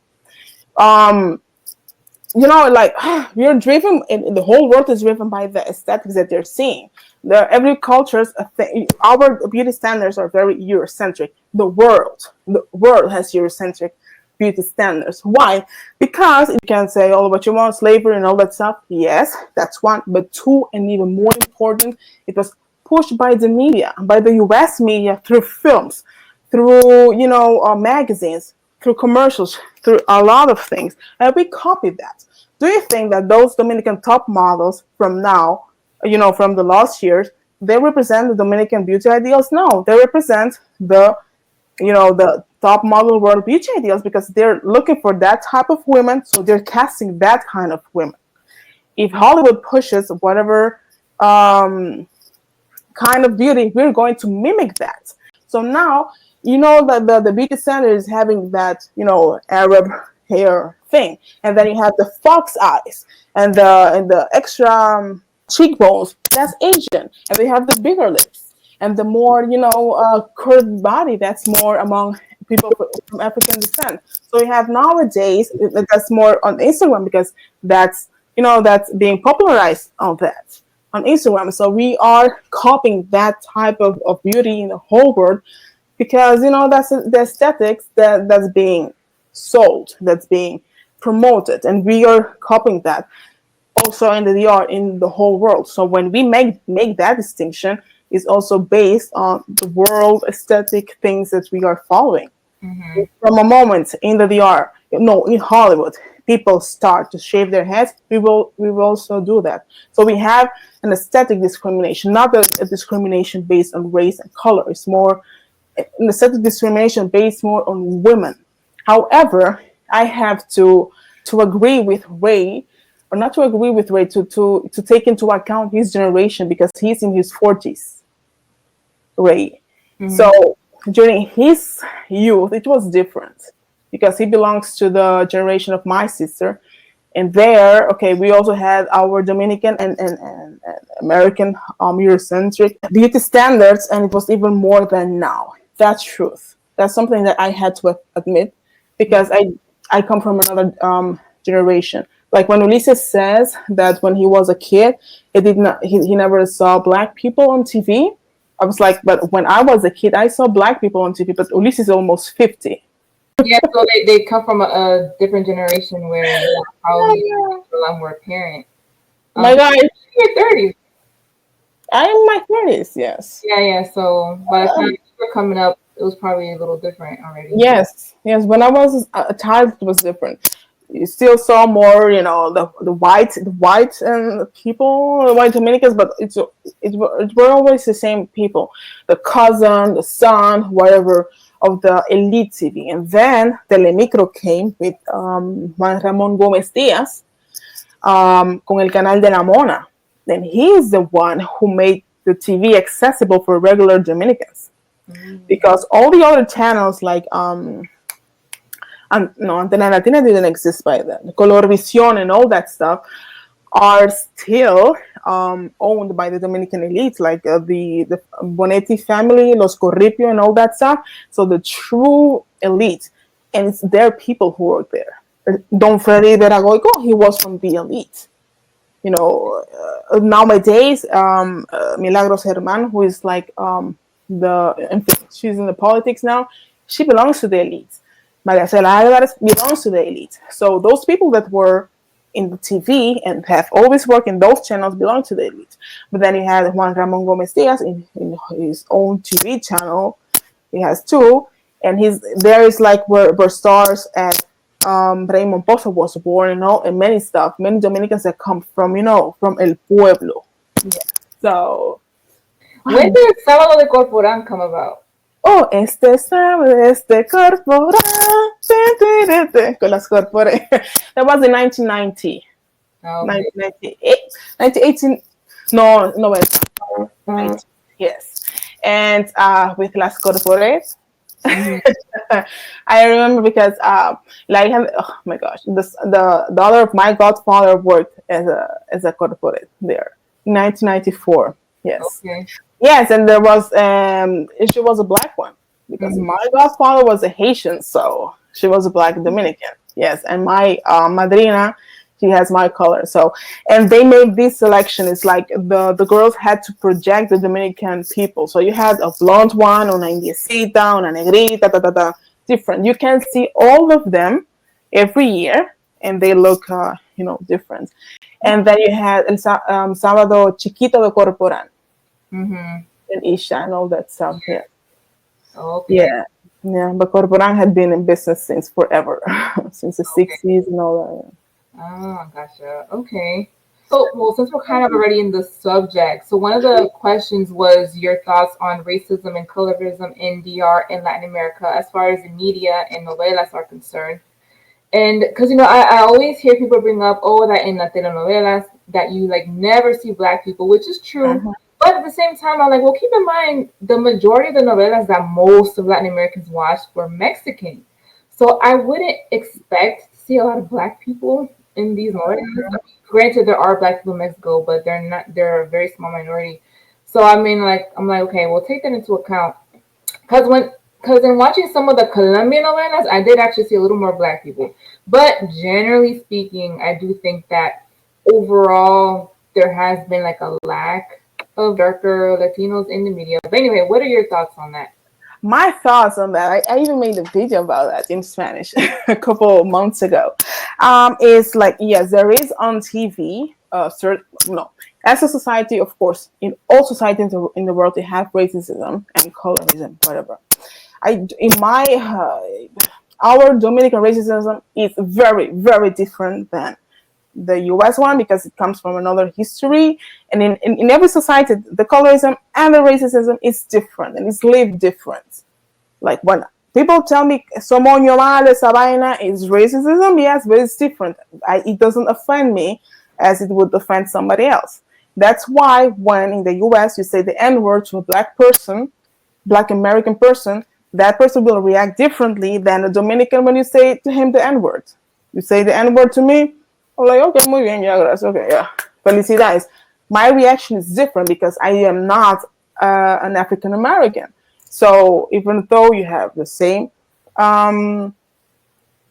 Speaker 2: Like we're driven, and the whole world is driven by the aesthetics that they're seeing. Every culture's our beauty standards are very Eurocentric. The world has Eurocentric beauty standards. Why? Because you can say all what you want, slavery and all that stuff. Yes, that's one. But two, and even more important, it was pushed by the media, by the U.S. media, through films, through magazines, through commercials, through a lot of things, and we copied that. Do you think that those Dominican top models from now, from the last years, they represent the Dominican beauty ideals? No, they represent the top model world beauty ideals, because they're looking for that type of women, so they're casting that kind of women. If Hollywood pushes whatever kind of beauty, we're going to mimic that. So now, that the beauty standard is having that, Arab hair thing, and then you have the fox eyes and the extra cheekbones. That's Asian, and they have the bigger lips and the more curved body. That's more among people from African descent. So we have nowadays that's more on Instagram because that's that's being popularized on that on Instagram. So we are copying that type of beauty in the whole world because that's the aesthetics that's being sold, that's being promoted, and we are copying that also in the art in the whole world. So when we make that distinction, it's also based on the world aesthetic things that we are following.
Speaker 1: Mm-hmm.
Speaker 2: From a moment in the DR, no, in Hollywood, people start to shave their heads. We will also do that. So we have an aesthetic discrimination, not a discrimination based on race and color. It's more an aesthetic discrimination based more on women. However, I have to agree with Ray, or not to agree with Ray, to take into account his generation because he's in his 40s, Ray.
Speaker 1: Mm-hmm.
Speaker 2: So during his youth, it was different because he belongs to the generation of my sister. And there, okay, we also had our Dominican and American Eurocentric beauty standards, and it was even more than now. That's truth. That's something that I had to admit because I come from another generation. Like when Ulises says that when he was a kid, he never saw black people on TV. I was like, but when I was a kid, I saw black people on TV, but Ulises is almost 50.
Speaker 1: Yeah, so they come from a different generation where probably a lot more apparent.
Speaker 2: My God,
Speaker 1: in your 30s.
Speaker 2: I'm in my 30s, yes.
Speaker 1: Yeah. So by the time you were coming up, it was probably a little different already.
Speaker 2: Yes. When I was a child, it was different. You still saw more, the white and people, the white Dominicans, but it were always the same people, the cousin, the son, whatever of the elite TV. And then Telemicro came with Juan Ramón Gómez Díaz con el canal de la Mona. Then he is the one who made the TV accessible for regular Dominicans. Because all the other channels like Antena Latina didn't exist by then. Colorvisión and all that stuff are still owned by the Dominican elites, like the Bonetti family, Los Corripio, and all that stuff. So the true elite, and it's their people who work there. Don Freddy Veragoico, he was from the elite. Nowadays, Milagros Herman, who is like she's in the politics now, she belongs to the elite. Maria Cela Alvarez belongs to the elite. So those people that were in the TV and have always worked in those channels belong to the elite. But then you had Juan Ramón Gómez Díaz in his own TV channel. He has two, and there is like where stars at Raymond Pozo was born and many stuff. Many Dominicans that come from from El Pueblo. Yeah. So
Speaker 1: when did Sábado de Corporán come about?
Speaker 2: Oh, este corporán, con las corpore. That was in 1990.
Speaker 1: Oh,
Speaker 2: 1998, 1918, no, 90. Yes. And with las corpores, I remember because oh my gosh, the daughter of my godfather worked as a corporate there in 1994. Yes.
Speaker 1: Okay.
Speaker 2: Yes, and there was she was a black one because my godfather was a Haitian, so she was a black Dominican. Yes, and my madrina, she has my color. So, and they made this selection. It's like the girls had to project the Dominican people. So you had a blonde one, una indiecita, una negrita, different. You can see all of them every year, and they look different. And then you had el sábado chiquito de Corporán. And Isha and all that stuff. Yeah.
Speaker 1: Okay.
Speaker 2: Yeah. But Corporán had been in business since forever, since the 60s and all that.
Speaker 1: Oh, gotcha. Okay. So, well, since we're kind of already in the subject, so one of the questions was your thoughts on racism and colorism in DR and Latin America as far as the media and novelas are concerned. And because, I always hear people bring up, that in the telenovelas that you like never see black people, which is true. But at the same time, I'm like, well, keep in mind, the majority of the novelas that most of Latin Americans watched were Mexican. So I wouldn't expect to see a lot of black people in these novelas. I mean, granted, there are black people in Mexico, but they're a very small minority. So I mean, I'm like, okay, we'll take that into account. Because because in watching some of the Colombian novelas, I did actually see a little more black people. But generally speaking, I do think that overall there has been like a lack of darker Latinos in the media. But anyway, what are your thoughts on that?
Speaker 2: My thoughts on that, I even made a video about that in Spanish a couple of months ago. Is like, yes, there is on TV, no, as a society, of course, in all societies in the world, they have racism and colorism, whatever. In my, our Dominican racism is very, very different than the US one because it comes from another history. And in every society, the colorism and the racism is different and it's lived different. Like when people tell me, somos mal, esa vaina is racism, yes, but it's different. It doesn't offend me as it would offend somebody else. That's why when in the US you say the N-word to a black person, black American person, that person will react differently than a Dominican when you say to him the N-word. You say the N-word to me, I'm like, okay, muy bien, ya, gracias, okay, yeah. Felicidades. My reaction is different because I am not an African American. So even though you have the same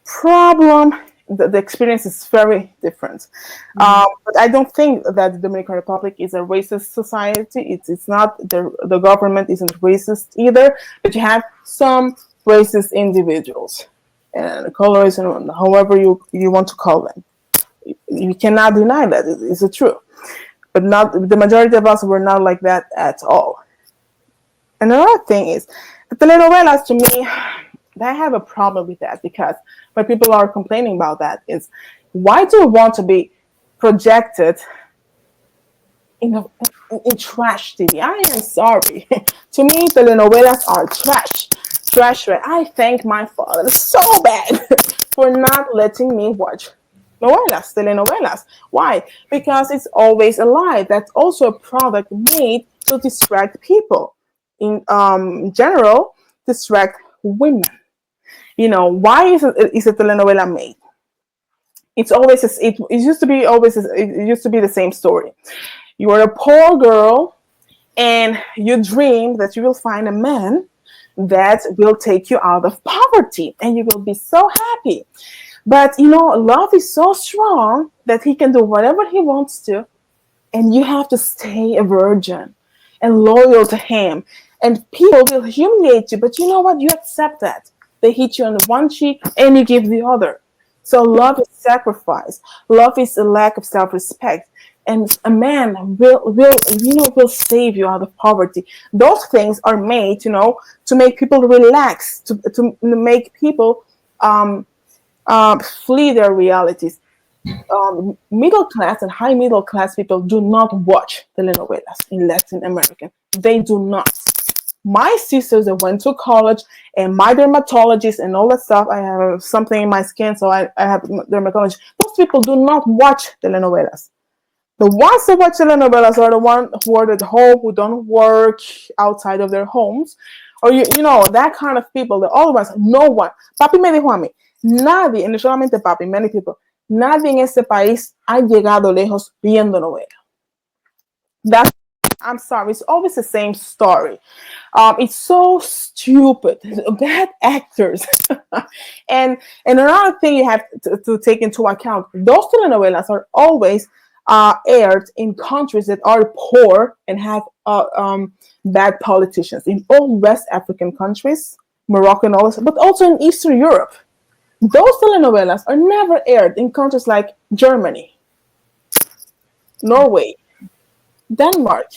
Speaker 2: problem, the experience is very different. But I don't think that the Dominican Republic is a racist society. It's not. The government isn't racist either. But you have some racist individuals and colorism, however you want to call them. You cannot deny that it's a truth. But not the majority of us were not like that at all. And another thing is the telenovelas, to me, I have a problem with that because when people are complaining about that is why do you want to be projected in trash TV? I am sorry. To me, telenovelas are trash. Trash. I thank my father so bad for not letting me watch novelas, telenovelas. Why? Because it's always a lie. That's also a product made to distract people. In general, distract women. You know, why is a telenovela made? It's always it used to be always it used to be the same story. You are a poor girl and you dream that you will find a man that will take you out of poverty and you will be so happy. But you know, love is so strong that he can do whatever he wants to, and you have to stay a virgin and loyal to him. And people will humiliate you, but you know what? You accept that. They hit you on the one cheek and you give the other. So love is sacrifice. Love is a lack of self-respect. And a man will save you out of poverty. Those things are made, to make people relax, to make people flee their realities. Middle class and high middle class people do not watch telenovelas in Latin America. They do not. My sisters that went to college and my dermatologist and all that stuff, I have something in my skin, so I have dermatology. Those people do not watch telenovelas. The ones that watch telenovelas are the ones who are at home, who don't work outside of their homes, or that kind of people. The other ones, no one. Papi me dijo a mí, nadie, y no solamente papi, many people, nadie en este país ha llegado lejos viendo novela. I'm sorry, it's always the same story. It's so stupid. Bad actors. and another thing you have to take into account, those telenovelas are always aired in countries that are poor and have bad politicians. In all West African countries, Morocco and all this, but also in Eastern Europe. Those telenovelas are never aired in countries like Germany, Norway, Denmark,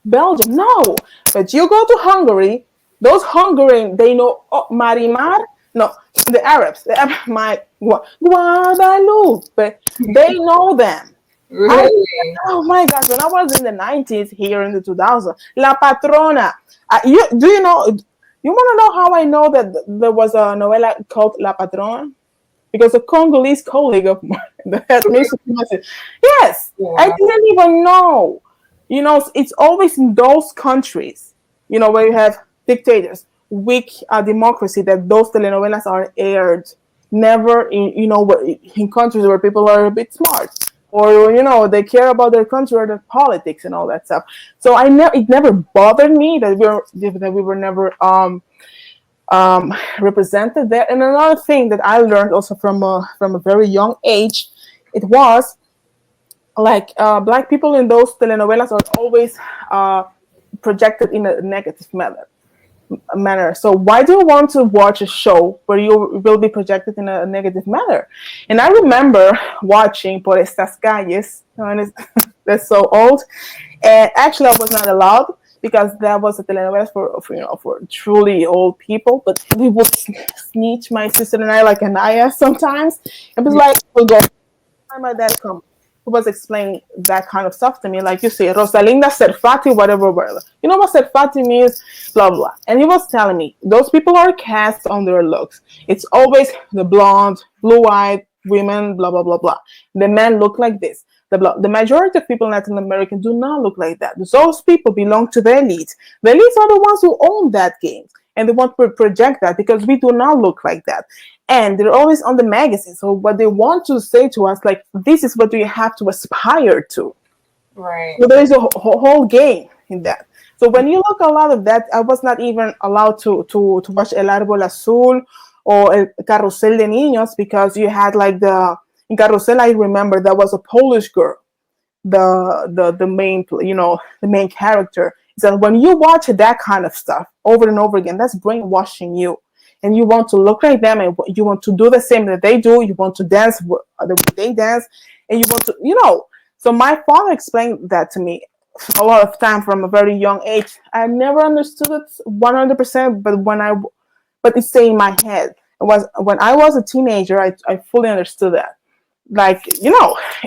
Speaker 2: Belgium. No, but you go to Hungary, those Hungarians, they know Marimar. No, the Arabs, my Guadalupe, they know them.
Speaker 1: Really?
Speaker 2: Oh my gosh, when I was in the 90s, here in the 2000s, La Patrona. You want to know how I know that there was a novela called La Patrona? Because a Congolese colleague of mine that had said, yes, yeah. I didn't even know. It's always in those countries, where you have dictators, weak democracy, that those telenovelas are aired. Never in countries where people are a bit smart, or they care about their country or their politics and all that stuff. So it never bothered me that we were never represented there. And another thing that I learned also from a very young age, it was like black people in those telenovelas are always projected in a negative manner. So why do you want to watch a show where you will be projected in a negative manner? And I remember watching Por Estas Calles, and that's so old. And actually, I was not allowed because that was a telenovela for truly old people. But we would snitch, my sister and I, like Anaya sometimes. It was like, we'll go, time my dad come, who was explaining that kind of stuff to me, like you say, Rosalinda Serfati, whatever, whatever. You know what Serfati means? Blah, blah. And he was telling me, those people are cast on their looks. It's always the blonde, blue-eyed women, blah, blah, blah, blah. The men look like this. The majority of people in Latin America do not look like that. Those people belong to the elites. The elites are the ones who own that game. And they want to project that because we do not look like that. And they're always on the magazine. So what they want to say to us, like, this is what you have to aspire to.
Speaker 1: Right.
Speaker 2: So there is a whole game in that. So when you look a lot of that, I was not even allowed to watch El Árbol Azul or El Carrusel de Niños because you had like in Carrusel, I remember there was a Polish girl, the main, the main character. So when you watch that kind of stuff over and over again, that's brainwashing you. And you want to look like them, and you want to do the same that they do. You want to dance the way they dance, and you want to, So my father explained that to me a lot of time from a very young age. I never understood it 100%, but it's staying in my head. It was when I was a teenager, I fully understood that. Like,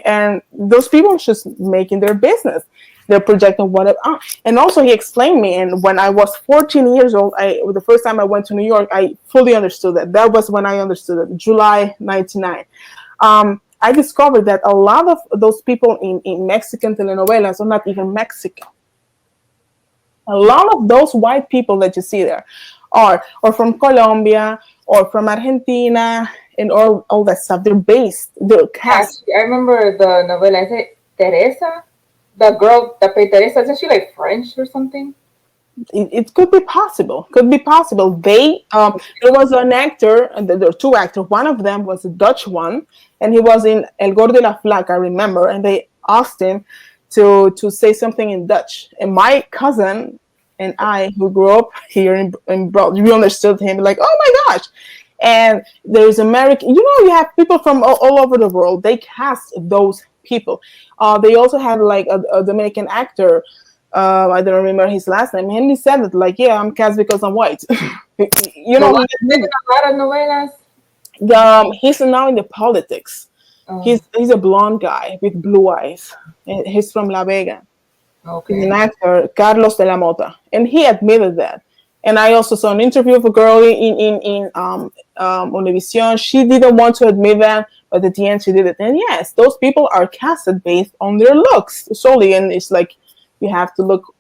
Speaker 2: and those people are just making their business. They're projecting whatever. And also he explained me, and when I was 14 years old, the first time I went to New York, I fully understood that. That was when I understood it, July 99. I discovered that a lot of those people in Mexican telenovelas are not even Mexican. A lot of those white people that you see there are or from Colombia or from Argentina and all that stuff. They're cast.
Speaker 1: Actually, I remember the novela, is it Teresa? The girl that played Teresa, isn't she like French or something?
Speaker 2: It could be possible. There was an actor, and there were two actors. One of them was a Dutch one, and he was in El Gordo y la Flaca, I remember, and they asked him to say something in Dutch. And my cousin and I, who grew up here in we understood him, like, oh my gosh. And there's American, you have people from all over the world. They cast those people. They also have like a Dominican actor. I don't remember his last name. And he said it like, yeah, I'm cast because I'm white.
Speaker 1: He's in a lot of novelas.
Speaker 2: He's now in the politics. Oh. He's a blonde guy with blue eyes. He's from La Vega.
Speaker 1: Okay.
Speaker 2: He's an actor, Carlos de la Mota, and he admitted that. And I also saw an interview of a girl in Univision. She didn't want to admit that, but at the end she did it. And yes, those people are casted based on their looks solely, and it's like you have to look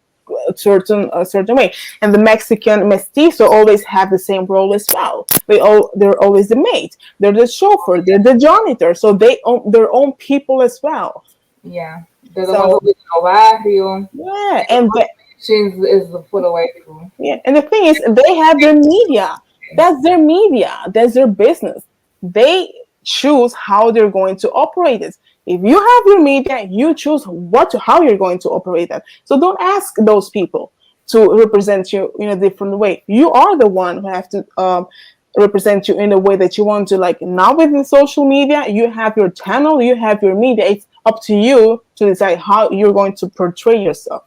Speaker 2: a certain way. And the Mexican mestizo always have the same role as well. They're always the maid. They're the chauffeur. They're the janitor. So they own their own people as well.
Speaker 1: Yeah, they're the ones who live in barrio.
Speaker 2: Yeah, and
Speaker 1: is the full away people.
Speaker 2: Yeah, and the thing is, they have their media. That's their media. That's their business. They choose how they're going to operate it. If you have your media, you choose how you're going to operate that. So don't ask those people to represent you in a different way. You are the one who have to represent you in the way that you want to. Like now with the social media, you have your channel, you have your media. It's up to you to decide how you're going to portray yourself.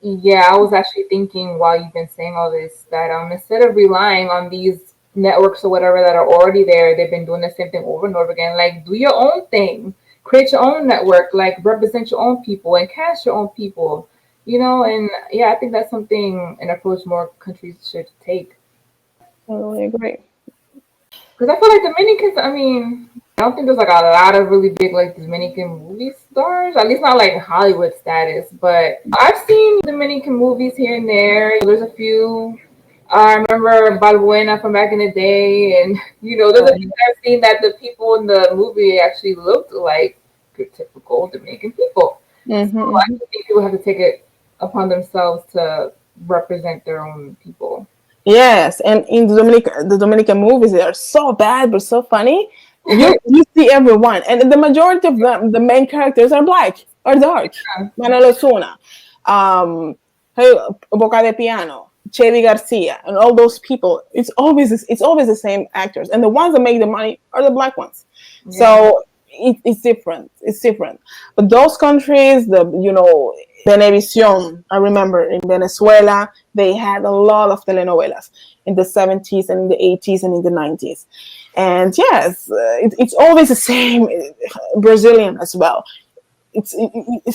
Speaker 1: Yeah, I was actually thinking while you've been saying all this that instead of relying on these networks or whatever that are already there, they've been doing the same thing over and over again. Like, do your own thing, create your own network, like represent your own people and cast your own people, And yeah, I think that's something an approach more countries should take.
Speaker 2: I really agree.
Speaker 1: Because I feel like Dominicans, I don't think there's like a lot of really big like Dominican movie stars, at least not like Hollywood status, but I've seen Dominican movies here and there. There's a few. I remember Balbuena from back in the day, and there's a few I've seen that the people in the movie actually looked like typical Dominican people.
Speaker 2: Mm-hmm.
Speaker 1: So I think people have to take it upon themselves to represent their own people.
Speaker 2: Yes, and in the Dominican movies, they are so bad but so funny. You see everyone, and the majority of them, the main characters are black or dark. Manolo Zuna, um, hey, Boca de Piano, Chevy Garcia, and all those people. It's always the same actors, and the ones that make the money are the black ones.
Speaker 1: Yeah.
Speaker 2: So it's different. It's different. But those countries, Venevisión, I remember in Venezuela, they had a lot of telenovelas in the 70s and in the 80s and in the 90s. And yes, it's always the same. Brazilian as well. It's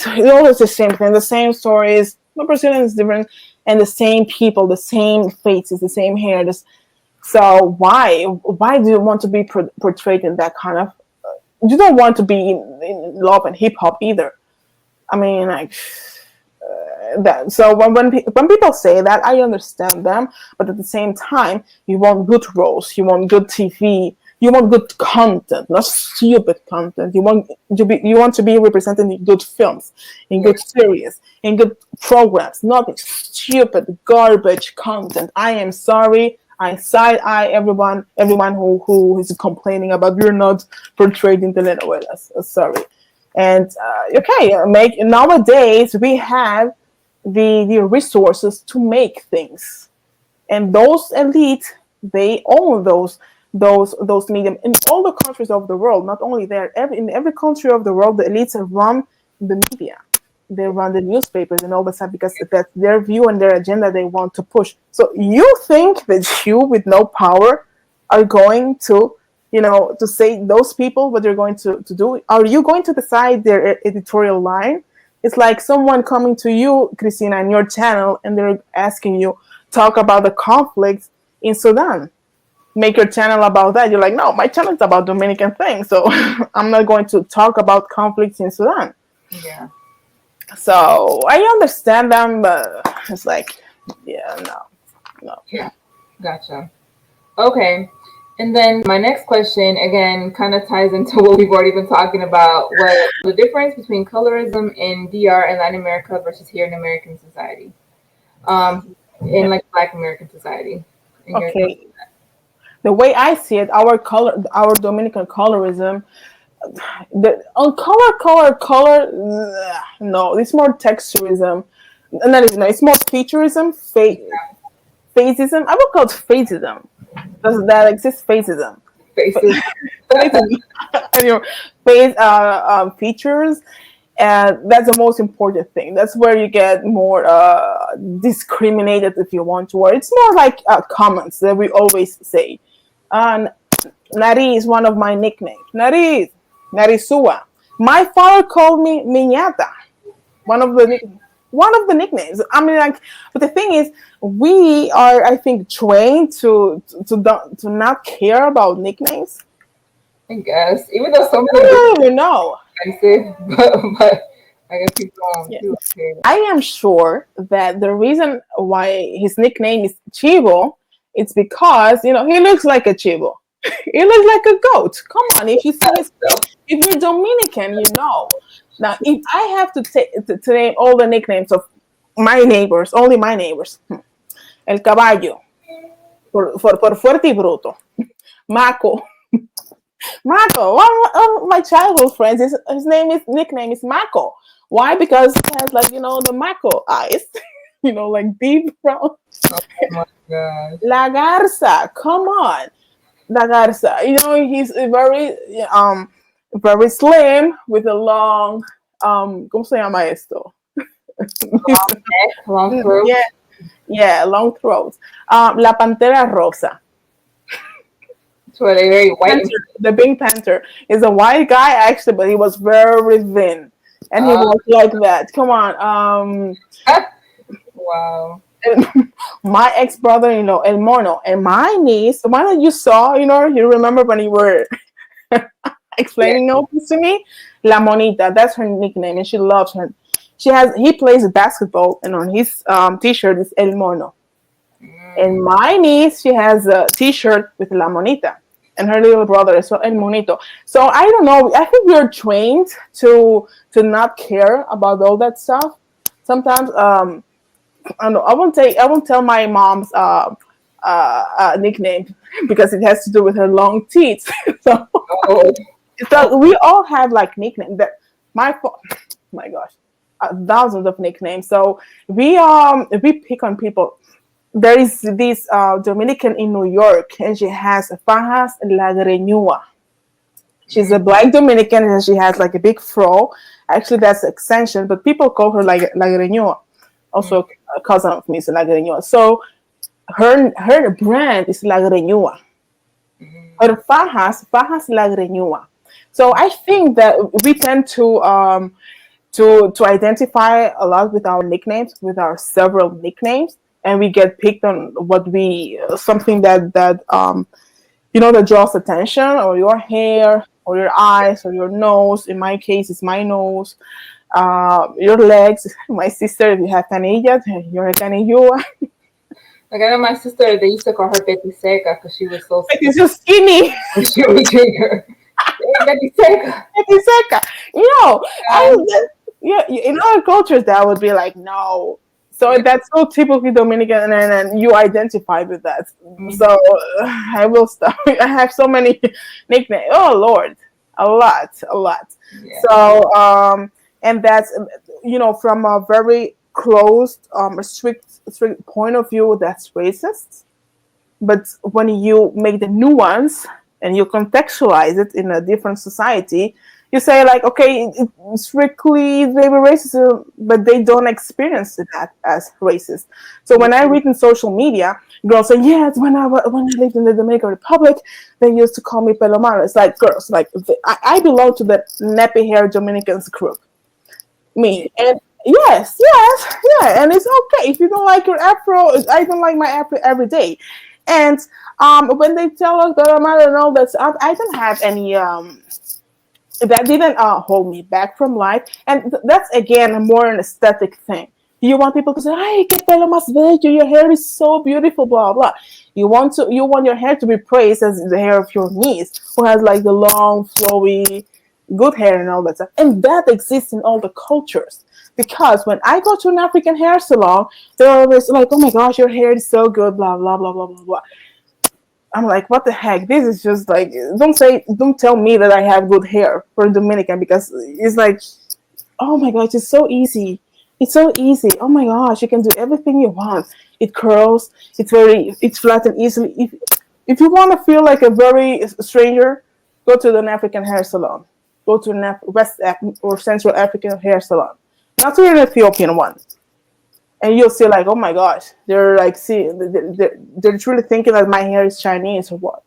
Speaker 2: always the same thing, the same stories. But Brazilian is different, and the same people, the same faces, the same hair. So why do you want to be portrayed in that kind of? You don't want to be in love and hip hop either. I mean, like that. So when people say that, I understand them, but at the same time, you want good roles, you want good TV, you want good content, not stupid content. You want to be represented in good films, in good series, in good programs, not stupid garbage content. I am sorry. I side eye everyone who is complaining about you're not portrayed in telenovelas. Sorry. And okay, make nowadays we have the resources to make things, and those elite, they own those medium in all the countries of the world. Not only there, in every country of the world, the elites run the media, they run the newspapers and all the stuff because that's their view and their agenda they want to push. So you think that you, with no power, are going to to say those people what they're going to do? Are you going to decide their editorial line? It's like someone coming to you, Christina, in your channel, and they're asking you talk about the conflicts in Sudan. Make your channel about that. You're like, no, my channel is about Dominican things, so I'm not going to talk about conflicts in Sudan.
Speaker 1: Yeah.
Speaker 2: So I understand them, but it's like, yeah, no.
Speaker 1: Yeah. Gotcha. Okay. And then my next question, again, kind of ties into what we've already been talking about, was the difference between colorism in DR and Latin America versus here in American society, in like Black American society.
Speaker 2: Okay. The way I see it, our Dominican colorism, on color, no, it's more texturism. No, it's more featureism, facism. I would call it facism. Does that exist? Facism.
Speaker 1: Faces.
Speaker 2: Your face features, and that's the most important thing. That's where you get more discriminated, if you want to, or it's more like comments that we always say. Nari is one of my nicknames. Narisua. My father called me Miñata. One of the nicknames. I mean, like, but the thing is, we are, I think, trained to not care about nicknames.
Speaker 1: I guess, even though some of
Speaker 2: I
Speaker 1: them
Speaker 2: don't even know.
Speaker 1: are expensive, but I guess people don't do care.
Speaker 2: I am sure that the reason why his nickname is Chivo, it's because he looks like a chivo. He looks like a goat. Come on, if you see if you're Dominican, Now, if I have to name all the nicknames of my neighbors, only my neighbors, El Caballo, por fuerte y bruto, Maco. Marco, one of my childhood friends, his nickname is Marco. Why? Because he has the Marco eyes, like deep brown.
Speaker 1: Oh my gosh.
Speaker 2: La Garza, come on, La Garza. He's very slim with a long, ¿cómo se llama esto?
Speaker 1: Long neck, long throat.
Speaker 2: Yeah, long throat. La Pantera Rosa.
Speaker 1: So they're very white.
Speaker 2: The Pink Panther is a white guy actually, but he was very thin, and he was like that. Come on,
Speaker 1: Wow.
Speaker 2: my ex-brother-in-law El Mono, and my niece, the one that you saw, you remember when you were explaining all this to me, La Monita. That's her nickname, and she loves her. He plays basketball, and on his t-shirt is El Mono. And my niece, she has a t-shirt with La Monita, and her little brother is El Monito. So I don't know. I think we're trained to not care about all that stuff. Sometimes I don't know. I won't tell my mom's nickname because it has to do with her long teeth. so,
Speaker 1: Oh,
Speaker 2: so we all have like nicknames. That my my gosh, thousands of nicknames. So we pick on people. There is this Dominican in New York, and she has Fajas Lagreñua. She's a black Dominican, and she has like a big fro. Actually, that's extension, but people call her like Lagreñua. Also, a cousin of me is Lagreñua. So her brand is Lagreñua. Her Fajas Lagreñua. So I think that we tend to identify a lot with our nicknames, with our several nicknames, and we get picked on what we something that draws attention, or your hair, or your eyes, or your nose. In my case, it's my nose. Your legs. My sister, if you have canillas, you're a canillua.
Speaker 1: like I know my sister, they used to call her Betty Seca because she was so
Speaker 2: Like it's just skinny.
Speaker 1: when she was younger. Hey, Betty Seca.
Speaker 2: It's like,
Speaker 1: Yeah.
Speaker 2: yeah, in other cultures that would be like no. So that's so typically Dominican, and you identify with that. So I will stop. I have so many nicknames. Oh Lord, a lot.
Speaker 1: Yeah.
Speaker 2: So and that's from a very closed, strict point of view, that's racist. But when you make the nuance and you contextualize it in a different society, you say like, okay, strictly they were racist, but they don't experience that as racist. So when I read in social media, girls say, yes, when I lived in the Dominican Republic, they used to call me Pelomano. It's like, girls, like I belong to the nappy hair Dominicans group. Me. And yeah, and it's okay if you don't like your afro. I don't like my afro every day. And when they tell us that I don't know that I don't have any that didn't hold me back from life. And that's again more an aesthetic thing. You want people to say, "Ay, qué pelo más bello! Your hair is so beautiful." Blah blah. You want your hair to be praised as the hair of your niece, who has like the long, flowy, good hair and all that stuff. And that exists in all the cultures. Because when I go to an African hair salon, they're always like, "Oh my gosh, your hair is so good!" Blah blah blah blah blah blah. I'm like, what the heck? This is just like, don't tell me that I have good hair for Dominican, because it's like, oh my gosh, it's so easy. It's so easy. Oh my gosh, you can do everything you want. It curls. It's flattened easily. If you want to feel like a very stranger, go to an African hair salon. Go to an West or Central African hair salon, not to an Ethiopian one. And you'll see like, oh my gosh, they're like, they're truly thinking that my hair is Chinese or what.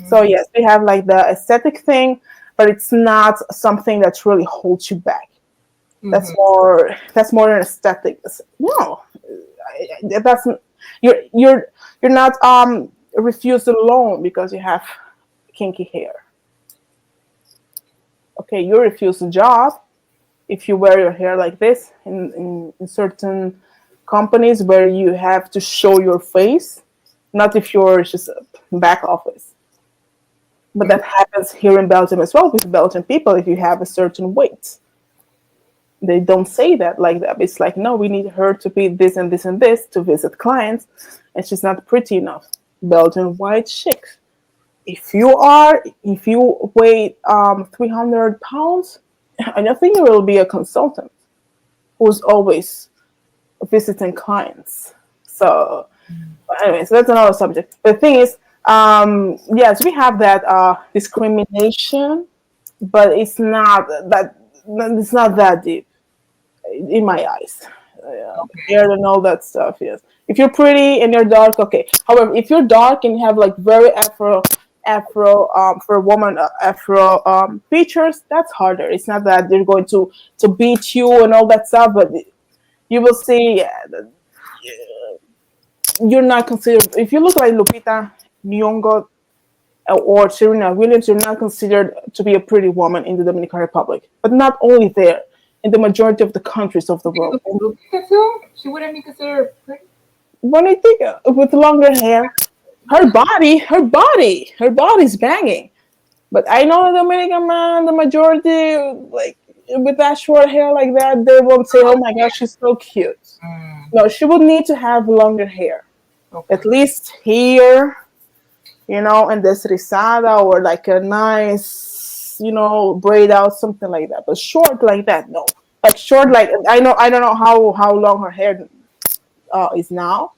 Speaker 2: So yes, we have like the aesthetic thing, but it's not something that really holds you back. That's more an aesthetic. No, that's you're not refused a loan because you have kinky hair. Okay, you refuse a job if you wear your hair like this in certain companies where you have to show your face, not if you're just a back office. But that happens here in Belgium as well with Belgian people if you have a certain weight. They don't say that like that. It's like, no, we need her to be this and this and this to visit clients, and she's not pretty enough. Belgian white chick. If you weigh 300 pounds, I don't think you will be a consultant who's always visiting clients. So anyway, so that's another subject. The thing is, yes, we have that discrimination, but it's not that deep in my eyes. Hair and all that stuff. Yes, if you're pretty and you're dark, okay. However, if you're dark and you have like very afro for a woman, afro features, that's harder. It's not that they're going to beat you and all that stuff, but you will see you're not considered. If you look like Lupita Nyong'o or Serena Williams, you're not considered to be a pretty woman in the Dominican Republic. But not only there, in the majority of the countries of the world.
Speaker 1: Lupita too? She wouldn't be considered pretty.
Speaker 2: When I think with longer hair, her body's banging. But I know the Dominican man, the majority, like with that short hair like that, they won't say, "Oh my gosh, she's so cute." No, she would need to have longer hair. At
Speaker 1: Okay.
Speaker 2: least here, and this risada or like a nice, braid out, something like that. But short like that, no. Like short, like I don't know how long her hair is now,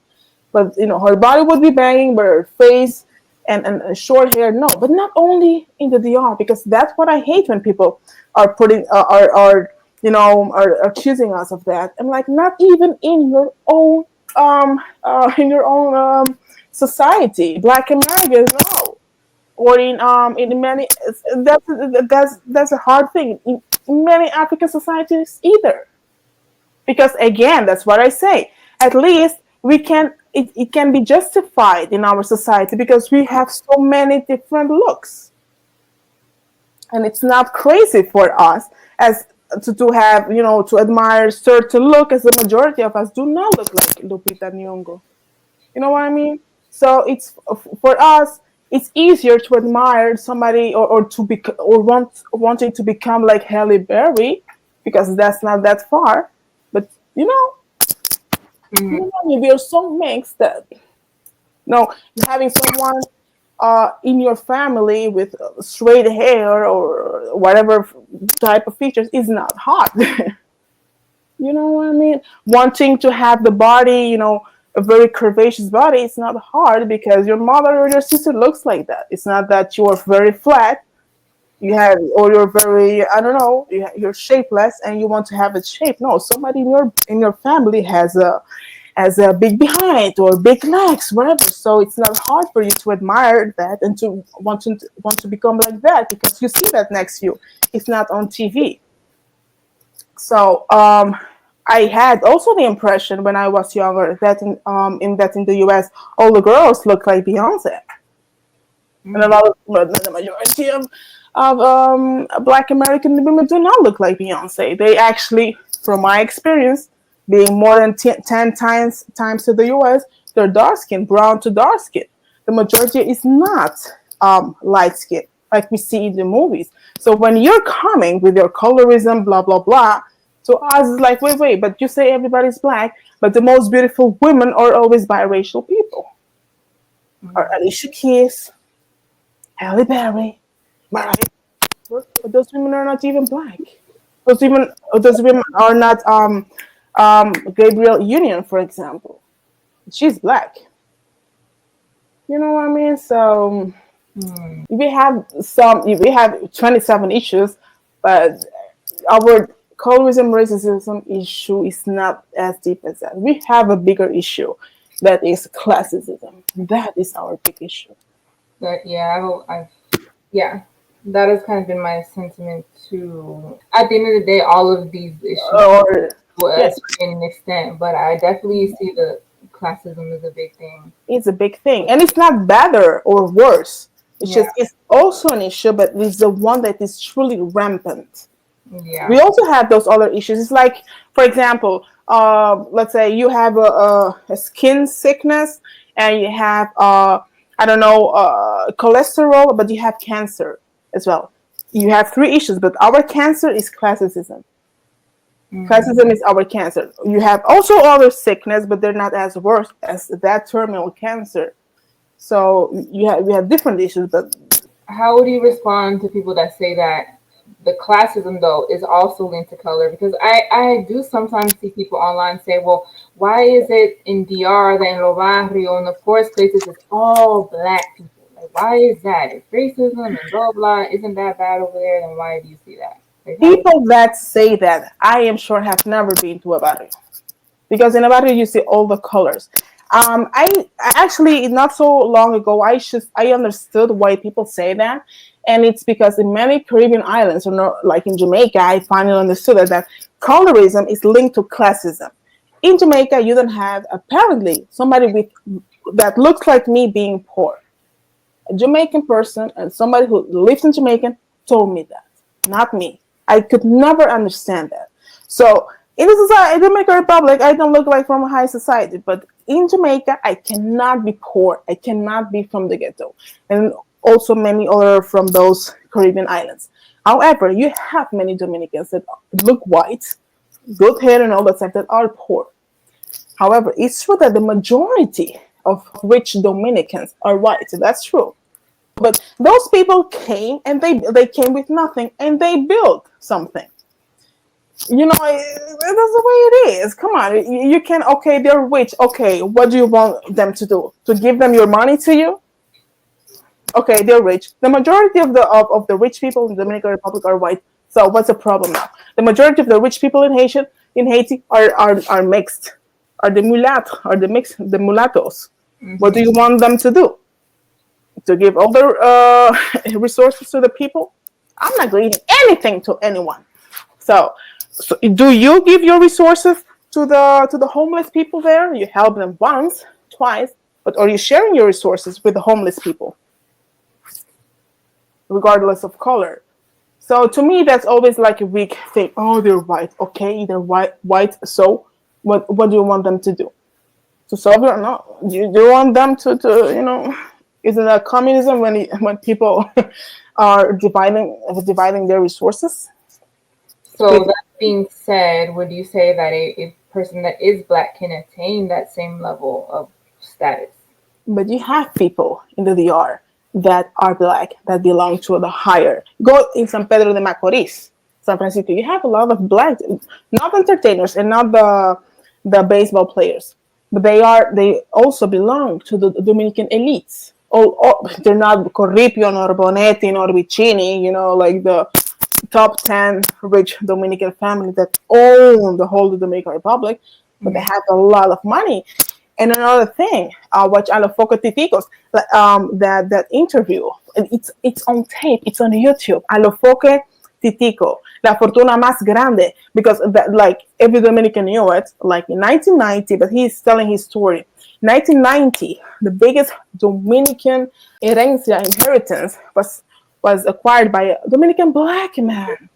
Speaker 2: but her body would be banging, but her face and short hair, no. But not only in the DR, because that's what I hate when people are putting are are accusing us of that. I'm like, not even in your own society, Black Americans, no, or in many that's a hard thing in many African societies either, because again, that's what I say, at least it can be justified in our society because we have so many different looks, and it's not crazy for us as to have to admire certain look, as the majority of us do not look like Lupita Nyong'o. You know what I mean? So it's for us. It's easier to admire somebody or to be or wanting to become like Halle Berry, because that's not that far. But
Speaker 1: Hmm.
Speaker 2: we are so mixed that having someone in your family with straight hair or whatever type of features is not hard. You know what I mean? Wanting to have the body, a very curvaceous body, it's not hard because your mother or your sister looks like that. It's not that you're very flat, or you're very, I don't know, you're shapeless and you want to have a shape. No, somebody in your family has a big behind or big legs, whatever. So it's not hard for you to admire that and to want to become like that because you see that next to you. It's not on TV. So I had also the impression when I was younger that in the US all the girls look like Beyonce, and a
Speaker 1: Hmm.
Speaker 2: lot of the majority of Black American women do not look like Beyonce. They actually, from my experience, being more than 10 times to the US, they're dark skin, brown to dark skin. The majority is not light skin like we see in the movies. So when you're coming with your colorism, blah blah blah, to us it's like, wait, but you say everybody's black, but the most beautiful women are always biracial people. Or Alicia Keys, Halle Berry, Mariah. But those women are not even black. Those women are not Gabrielle Union, for example. She's black. You know what I mean? So
Speaker 1: Hmm.
Speaker 2: we have 27 issues, but our colorism racism issue is not as deep as that. We have a bigger issue that is classism. That is our big issue.
Speaker 1: But yeah, yeah, that has kind of been my sentiment too. At the end of the day, all of these issues
Speaker 2: Or
Speaker 1: to a
Speaker 2: yeah,
Speaker 1: certain extent, but I definitely see the classism as a big thing.
Speaker 2: it's a big thing, and it's not better or worse. It's
Speaker 1: Yeah,
Speaker 2: just it's also an issue, but it's the one that is truly rampant. We
Speaker 1: yeah.
Speaker 2: also have those other issues. It's like, for example, let's say you have a skin sickness and you have, I don't know, cholesterol, but you have cancer as well. You have three issues, but our cancer is classism.
Speaker 1: Hmm.
Speaker 2: Classism is our cancer. You have also other sickness, but they're not as worse as that terminal cancer. So we have different issues, but
Speaker 1: How would you respond to people that say that the classism though is also linked to color? Because I do sometimes see people online say, well, why is it in DR that in Lo Barrio and the poorest places it's all black people? Like, why is that? If racism and blah blah isn't that bad over there, then why do you see that? Like, how would
Speaker 2: people that say that, I am sure, have never been to a barrio. Because in a barrio you see all the colors. I actually not so long ago I understood why people say that, and it's because in many Caribbean islands, or not, like in Jamaica, I finally understood that colorism is linked to classism. In Jamaica, you don't have apparently somebody with that looks like me being poor. A Jamaican person and somebody who lives in Jamaica told me that, not me. I could never understand that. So in the society, in Jamaica Republic, I don't look like from a high society, but in Jamaica, I cannot be poor. I cannot be from the ghetto, and also many other from those Caribbean islands. However, you have many Dominicans that look white, good hair, and all that stuff that are poor. However, it's true that the majority of rich Dominicans are white. That's true. But those people came and they came with nothing and they built something. That's the way it is. Come on, you can. Okay, they're rich. Okay, what do you want them to do? To give them your money to you? Okay, they're rich. The majority of the rich people in the Dominican Republic are white. So what's the problem now? The majority of the rich people in Haiti are mixed. Are the mulattoes? What do you want them to do? To give all the resources to the people? I'm not giving anything to anyone. So do you give your resources to the homeless people there? You help them once, twice, but are you sharing your resources with the homeless people, regardless of color? So to me, that's always like a weak thing. Oh, they're white. Okay, they're white. So what do you want them to do? To solve it or not? Do you want them to Isn't that communism when people are dividing their resources?
Speaker 1: So that being said, would you say that a person that is Black can attain that same level of status?
Speaker 2: But you have people in the DR that are Black that belong to the higher. Go in San Pedro de Macorís, San Francisco. You have a lot of Black, not entertainers and not the baseball players, but they also belong to the Dominican elites. They're not Corripio nor Bonetti nor Vicini, like the top 10 rich Dominican families that own the whole Dominican Republic, but they have a lot of money. And another thing, watch a los Foco Titicos, that interview, and it's on tape, it's on YouTube. A los Foco Titico, la fortuna más grande, because every Dominican knew it, like in 1990, but he's telling his story. 1990, the biggest Dominican herencia inheritance was acquired by a Dominican Black man,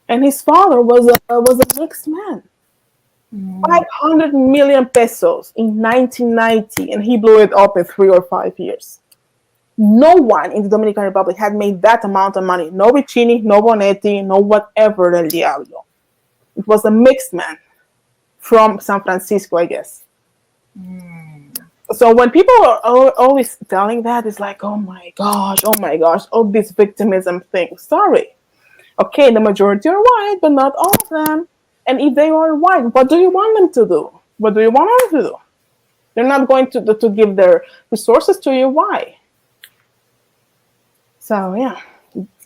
Speaker 2: and his father was a mixed man. 500 million pesos in 1990, and he blew it up in 3 or 5 years. No one in the Dominican Republic had made that amount of money. No Vicini, no Bonetti, no whatever del diablo. It was a mixed man from San Francisco, I guess. So when people are always telling that, it's like, oh my gosh, all this victimism thing. Sorry. Okay, the majority are white, but not all of them. And if they are white, what do you want them to do? What do you want them to do? They're not going to give their resources to you. Why? So, yeah.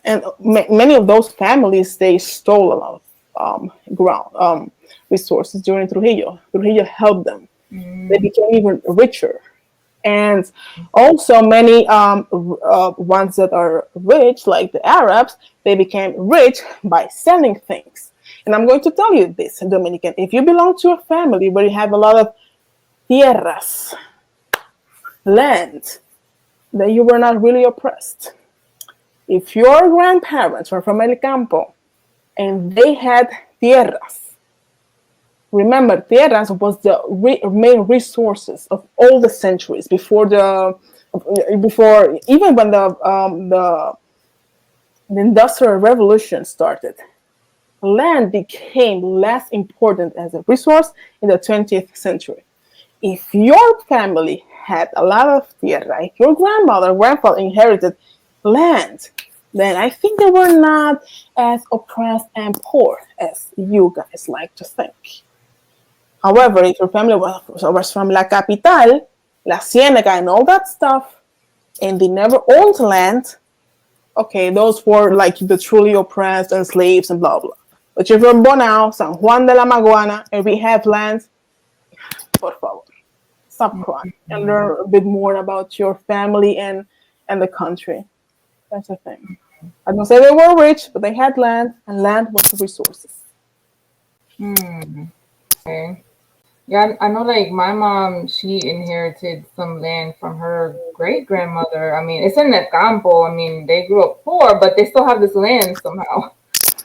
Speaker 2: And many of those families, they stole a lot of resources during Trujillo. Trujillo helped them. They became even richer. And also many ones that are rich, like the Arabs, they became rich by selling things. And I'm going to tell you this, Dominican, if you belong to a family where you have a lot of tierras, land, then you were not really oppressed. If your grandparents were from El Campo and they had tierras, remember, tierras was the main resources of all the centuries before even when the Industrial Revolution started. Land became less important as a resource in the 20th century. If your family had a lot of tierra, if your grandfather inherited land, then I think they were not as oppressed and poor as you guys like to think. However, if your family was from La Capital, La Ciénaga, and all that stuff, and they never owned land, okay, those were like the truly oppressed and slaves and blah, blah. But if you're from Bonao, San Juan de la Maguana, and we have land, por favor, stop crying and learn a bit more about your family and the country. That's the thing. I don't say they were rich, but they had land, and land was the resources.
Speaker 1: Okay. Yeah, I know, like, my mom, she inherited some land from her great-grandmother. I mean, it's in the campo. I mean, they grew up poor, but they still have this land somehow.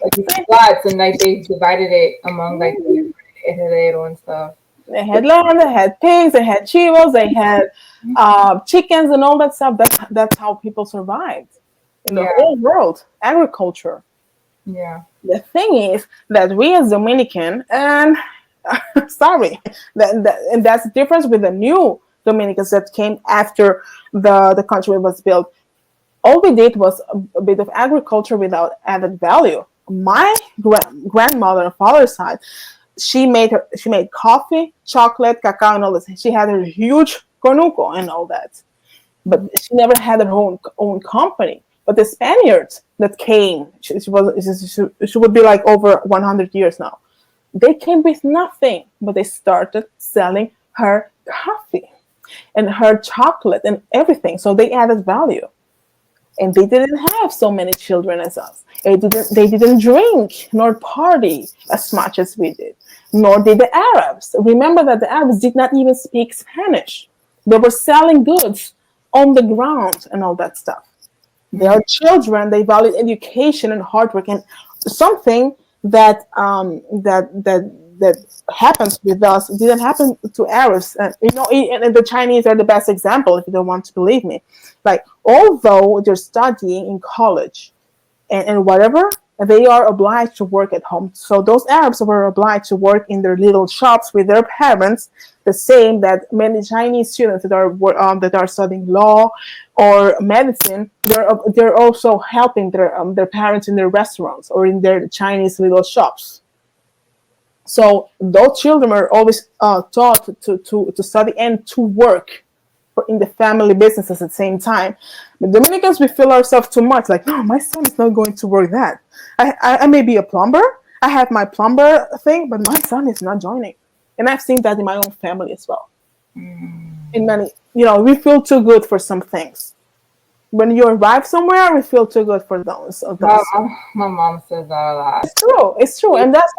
Speaker 1: Like, these plots, and, like, they divided it among, like, the heredero and stuff.
Speaker 2: They had land, they had pigs, they had chivos, they had chickens and all that stuff. That's how people survived in the whole world. Agriculture.
Speaker 1: Yeah.
Speaker 2: The thing is that we as Dominican, and sorry, and that's the difference with the new Dominicans that came after the country was built. All we did was a bit of agriculture without added value. My grandmother on father's side, she made coffee, chocolate, cacao, and all this. She had a huge conuco and all that, but she never had her own company. But the Spaniards that came, she would be like over 100 years now. They came with nothing, but they started selling her coffee and her chocolate and everything. So they added value. And they didn't have so many children as us. They didn't drink nor party as much as we did, nor did the Arabs. Remember that the Arabs did not even speak Spanish. They were selling goods on the ground and all that stuff. They are children. They value education and hard work, and something that happens with us didn't happen to Arabs. And and the Chinese are the best example. If you don't want to believe me, like although they're studying in college and whatever, they are obliged to work at home. So those Arabs were obliged to work in their little shops with their parents, the same that many Chinese students that are studying law or medicine, they're also helping their parents in their restaurants or in their Chinese little shops. So those children are always taught to study and to work in the family business at the same time. But Dominicans, we feel ourselves too much. Like, no, my son is not going to work that. I may be a plumber. I have my plumber thing, but my son is not joining. And I've seen that in my own family as well. In many, we feel too good for some things. When you arrive somewhere, we feel too good for those.
Speaker 1: My mom says that a lot.
Speaker 2: It's true, and that's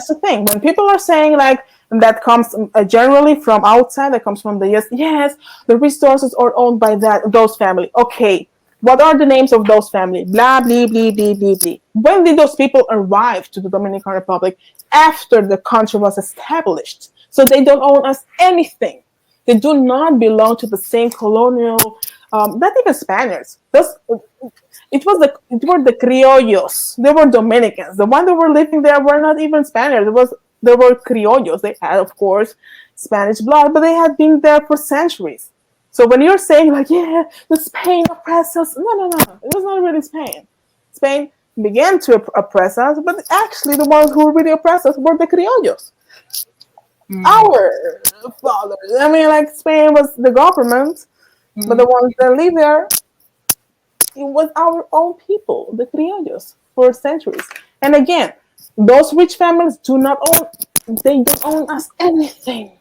Speaker 2: the thing. When people are saying like that comes generally from outside, that comes from the yes, the resources are owned by those family. Okay, what are the names of those family? Blah blah blah blah blah blah. When did those people arrive to the Dominican Republic? After the country was established, so they don't own us anything. They do not belong to the same colonial. Not even Spaniards. It were the criollos. They were Dominicans. The ones that were living there were not even Spaniards. They were criollos. They had, of course, Spanish blood, but they had been there for centuries. So when you're saying like, yeah, the Spain oppressed us, no, it was not really Spain. Spain began to oppress us, but actually the ones who really oppressed us were the criollos. Our fathers. I mean, like Spain was the government. But the ones that live there, it was our own people, the criollos, for centuries. And again, those rich families they don't own us anything.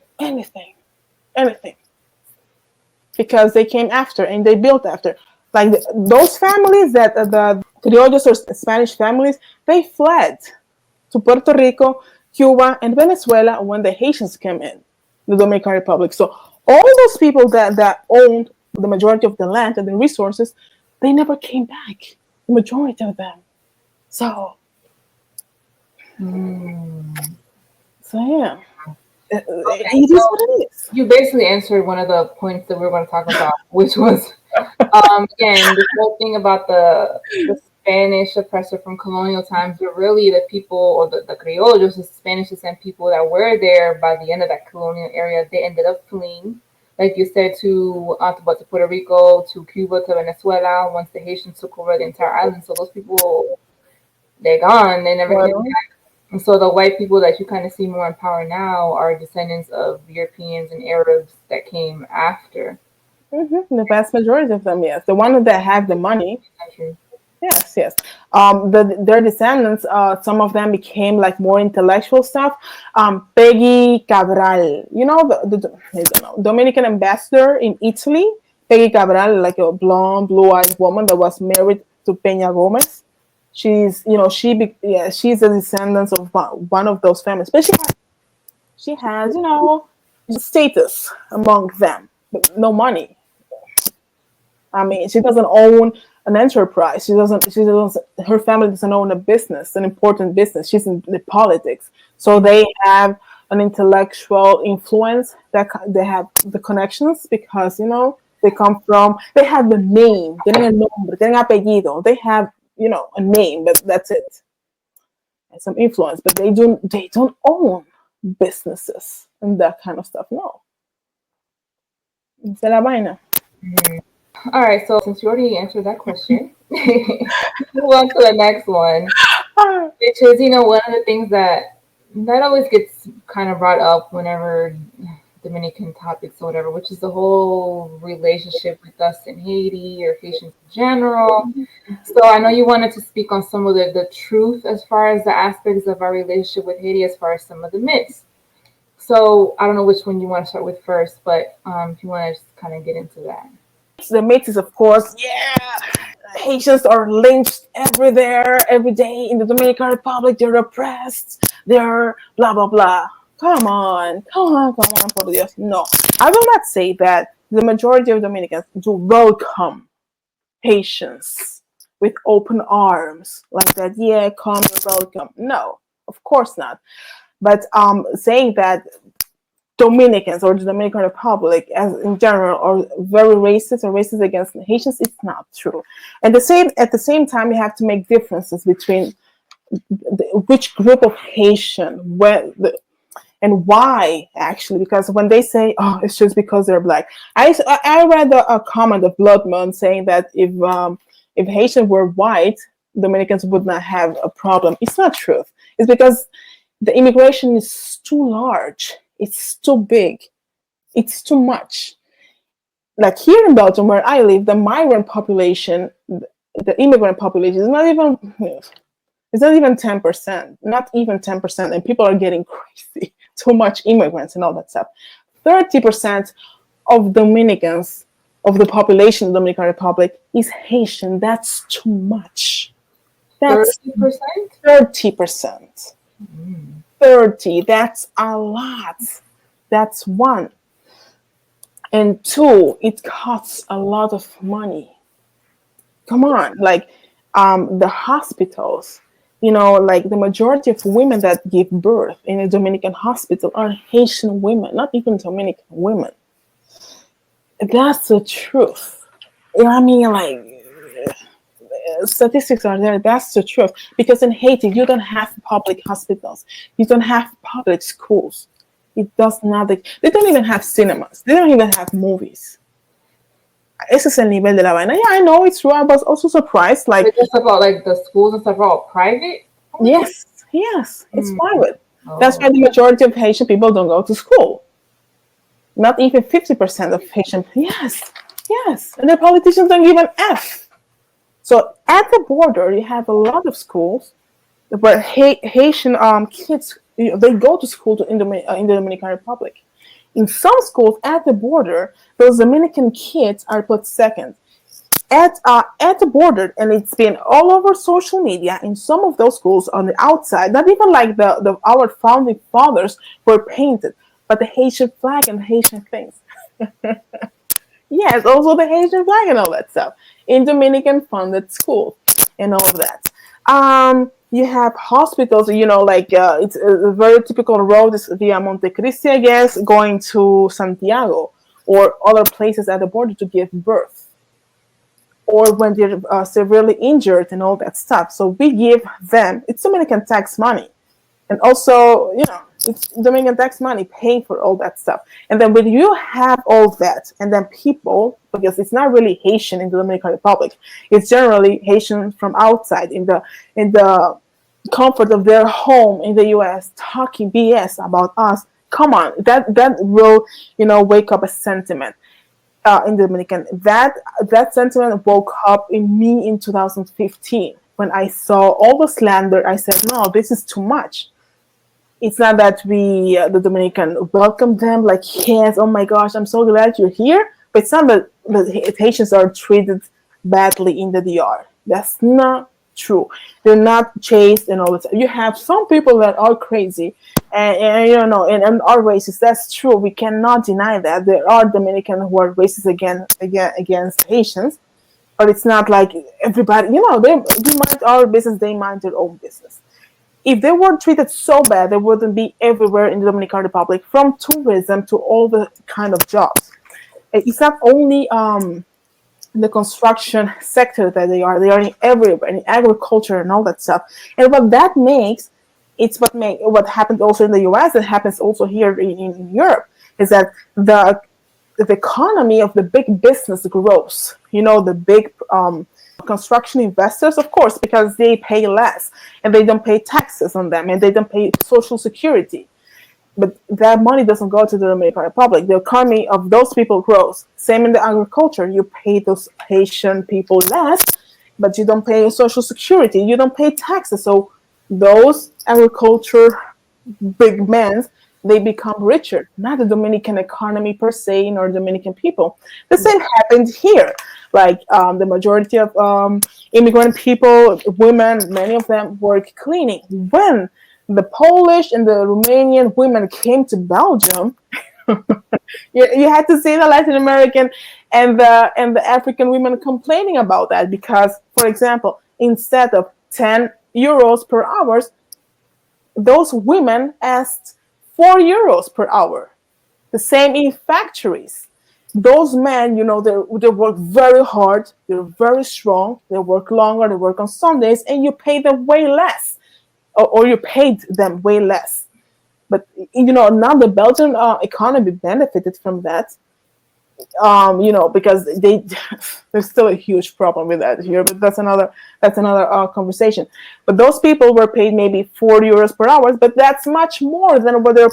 Speaker 2: Because they came after and they built after. Like those families that the criollos or Spanish families, they fled to Puerto Rico, Cuba, and Venezuela when the Haitians came in, the Dominican Republic. So all those people that owned the majority of the land and the resources, they never came back. The majority of them. So yeah. It is what it is.
Speaker 1: You basically answered one of the points that we were going to talk about, which was again the whole thing about the Spanish oppressor from colonial times, but really the people or the criollos, the Spanish descent people that were there by the end of that colonial area, they ended up fleeing. Like you said, to Puerto Rico, to Cuba, to Venezuela, once the Haitians took over the entire island. So those people, they're gone. They never came back. And so the white people that you kind of see more in power now are descendants of Europeans and Arabs that came after.
Speaker 2: The vast majority of them, yes. The ones that have the money. Yes. Their descendants, some of them became like more intellectual stuff. Peggy Cabral, the Dominican ambassador in Italy. Peggy Cabral, like a blonde, blue-eyed woman that was married to Peña Gomez. She's a descendant of one of those families, but she has status among them, but no money. I mean, she doesn't own an enterprise. Her family doesn't own a business, an important business. She's in the politics. So they have an intellectual influence, that they have the connections because, they have the name, tienen el nombre, tienen apellido. They have, a name, but that's it. And some influence, but they don't own businesses and that kind of stuff. No. Esa es la vaina.
Speaker 1: Mhm. All right, so since you already answered that question, move on to the next one,
Speaker 2: Ah,
Speaker 1: which is, one of the things that always gets kind of brought up whenever Dominican topics or whatever, which is the whole relationship with us in Haiti or Haitians in general. So I know you wanted to speak on some of the truth as far as the aspects of our relationship with Haiti, as far as some of the myths. So I don't know which one you want to start with first, but if you want to just kind of get into that.
Speaker 2: the myth is, of course, yeah, Haitians are lynched everywhere, every day in the Dominican Republic. They're oppressed. They're blah blah blah. Come on, por Dios. No, I will not say that. The majority of Dominicans do welcome Haitians with open arms, like that. Yeah, come, you're welcome. No, of course not. But saying that Dominicans or the Dominican Republic, as in general, are very racist or racist against Haitians, it's not true. And at the same time, you have to make differences between which group of Haitian, and why actually. Because when they say, "Oh, it's just because they're black," I read a comment of Bloodman saying that if Haitians were white, Dominicans would not have a problem. It's not true. It's because the immigration is too large. It's too big. It's too much. Like here in Belgium, where I live, the migrant population, the immigrant population is not even. It's not even 10%. Not even 10%, and people are getting crazy. Too much immigrants and all that stuff. 30% of Dominicans of the population of the Dominican Republic is Haitian. That's too much. That's
Speaker 1: 30%?
Speaker 2: 30%. 30. That's a lot. That's one. And two, it costs a lot of money. Come on, like the hospitals, like the majority of women that give birth in a Dominican hospital are Haitian women, not even Dominican women. That's the truth. I mean, like, statistics are there. That's the truth. Because in Haiti, you don't have public hospitals, you don't have public schools. It does not. They don't even have cinemas. They don't even have movies. Ese es el nivel de la vaina. Yeah, I know it's true. I was also surprised. Like,
Speaker 1: But just about like the schools and stuff are all private?
Speaker 2: yes, it's
Speaker 1: Mm.
Speaker 2: private. That's why
Speaker 1: Oh.
Speaker 2: the majority of Haitian people don't go to school. Not even 50% of Haitian. Yes. And the politicians don't give an F. So at the border, you have a lot of schools, but Haitian kids, they go to school in the Dominican Republic. In some schools at the border, those Dominican kids are put second. At the border, and it's been all over social media. In some of those schools on the outside, not even like the our founding fathers were painted, but the Haitian flag and Haitian things. Yes, also the Haitian flag and all that stuff in Dominican funded schools and all of that. You have hospitals, like it's a very typical road is via Montecristi, I guess, going to Santiago or other places at the border to give birth, or when they're severely injured and all that stuff. So we give them, it's Dominican tax money. And also, it's Dominican tax money paying for all that stuff. And then when you have all that, and then people, because it's not really Haitian in the Dominican Republic, it's generally Haitian from outside in the comfort of their home in the US talking BS about us. Come on, that will, wake up a sentiment in the Dominican. That sentiment woke up in me in 2015 when I saw all the slander. I said, no, this is too much. It's not that we, the Dominican, welcome them like, yes, oh my gosh, I'm so glad you're here. But it's not that the Haitians are treated badly in the DR. That's not true. They're not chased and all that. You have some people that are crazy and are racist. That's true. We cannot deny that. There are Dominicans who are racist against Haitians. But it's not like everybody, we mind our business, they mind their own business. If they were treated so bad, they wouldn't be everywhere in the Dominican Republic, from tourism to all the kind of jobs. It's not only the construction sector that they are everywhere, in agriculture and all that stuff. And what that makes, what happened also in the US, that happens also here in Europe, is that the economy of the big business grows. The big construction investors, of course, because they pay less and they don't pay taxes on them and they don't pay social security. But that money doesn't go to the Dominican Republic. The economy of those people grows. Same in the agriculture. You pay those Haitian people less, but you don't pay social security. You don't pay taxes. So those agriculture big men, they become richer. Not the Dominican economy per se, nor Dominican people. The same happened here. Like the majority of immigrant people, women, many of them work cleaning. When the Polish and the Romanian women came to Belgium, you had to see the Latin American and the African women complaining about that because, for example, instead of 10 euros per hour, those women asked 4 euros per hour. The same in factories. Those men, they work very hard, they're very strong, they work longer, they work on Sundays, and you pay them way less, or you paid them way less. But now the Belgian economy benefited from that. Because there's still a huge problem with that here, but that's another conversation. But those people were paid maybe 4 euros per hour, but that's much more than what they're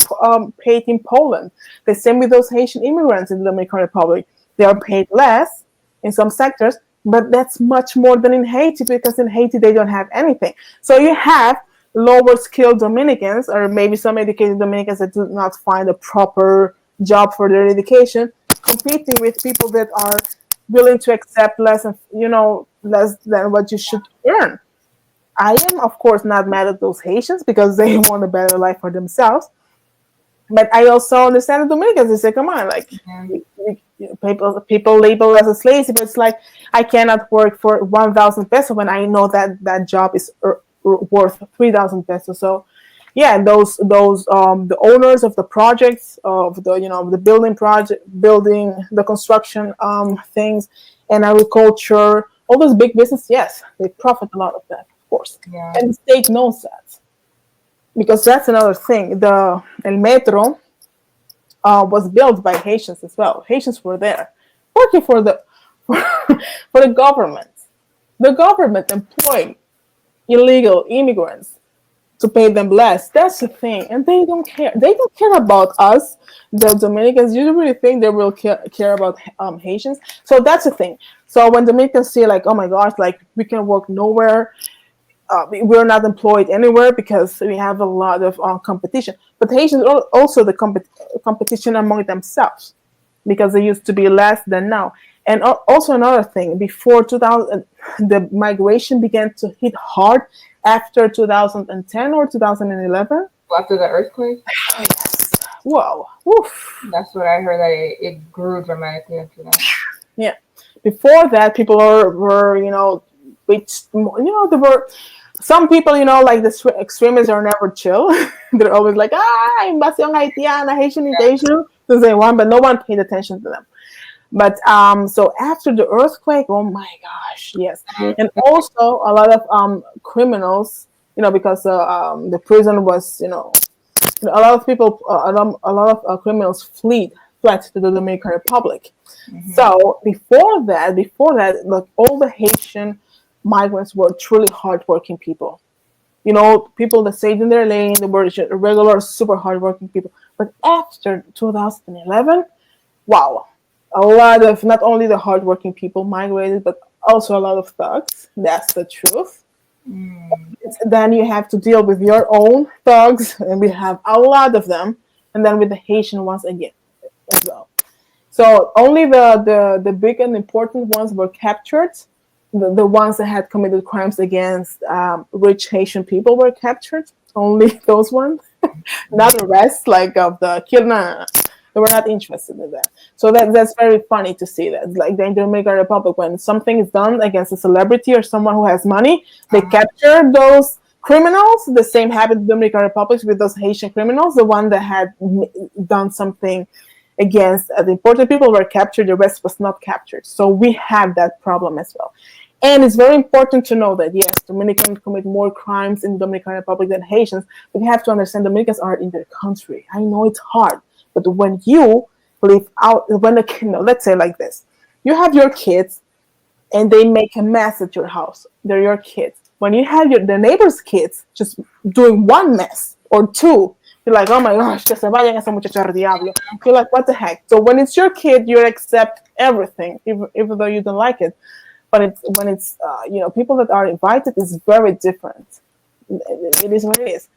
Speaker 2: paid in Poland. The same with those Haitian immigrants in the Dominican Republic. They are paid less in some sectors, but that's much more than in Haiti because in Haiti they don't have anything. So you have lower skilled Dominicans, or maybe some educated Dominicans that do not find a proper job for their education, competing with people that are willing to accept less than what you should earn. I am, of course, not mad at those Haitians because they want a better life for themselves. But I also understand the Dominicans. They say, come on, like, people label us as lazy, but it's like, I cannot work for 1,000 pesos when I know that job is worth 3,000 pesos. So yeah, those the owners of the projects, of the building, the construction things, and agriculture, all those big business, yes, they profit a lot of that, of course.
Speaker 1: Yeah.
Speaker 2: And the state knows that, because that's another thing. The El Metro was built by Haitians as well. Haitians were there working for the for the government. The government employed illegal immigrants to pay them less. That's the thing. And they don't care. They don't care about us, the Dominicans. You really think they will care about Haitians? So that's the thing. So when Dominicans say like, oh my gosh, like we can work nowhere, we're not employed anywhere because we have a lot of competition. But Haitians are also the competition among themselves because they used to be less than now. And also another thing, before 2000, the migration began to hit hard after 2010 or 2011.
Speaker 1: After the earthquake?
Speaker 2: Oh, yes. Whoa. Woof.
Speaker 1: That's what I heard, that it grew dramatically after that.
Speaker 2: Yeah. Before that, people were there were some people, like the extremists are never chill. They're always like, invasión haitiana, Haitian invasion, to say one, but no one paid attention to them. But so after the earthquake, oh my gosh, yes. And also a lot of criminals, because the prison was, a lot of people, a lot of criminals fled to the Dominican Republic. Mm-hmm. So before that, like all the Haitian migrants were truly hardworking people. People that stayed in their lane, they were regular, super hardworking people. But after 2011, wow. A lot of, not only the hardworking people migrated, but also a lot of thugs. That's the truth. Then you have to deal with your own thugs, and we have a lot of them, and then with the Haitian ones again as well. So only the big and important ones were captured. The ones that had committed crimes against rich Haitian people were captured. Only those ones, not the rest, like of the Kirna. They were not interested in that. So that's very funny to see that. Like in the Dominican Republic, when something is done against a celebrity or someone who has money, they capture those criminals. The same happened in the Dominican Republic with those Haitian criminals. The one that had done something against the important people were captured. The rest was not captured. So we have that problem as well. And it's very important to know that, yes, Dominicans commit more crimes in the Dominican Republic than Haitians, but you have to understand Dominicans are in their country. I know it's hard. But when you live out when the kid, no, let's say like this. You have your kids and they make a mess at your house. They're your kids. When you have the neighbor's kids just doing one mess or two, you're like, oh my gosh, que se vayan esa muchacha al diablo. You're like, what the heck? So when it's your kid, you accept everything, even though you don't like it. But when it's people that are invited, is very different. It is what it is.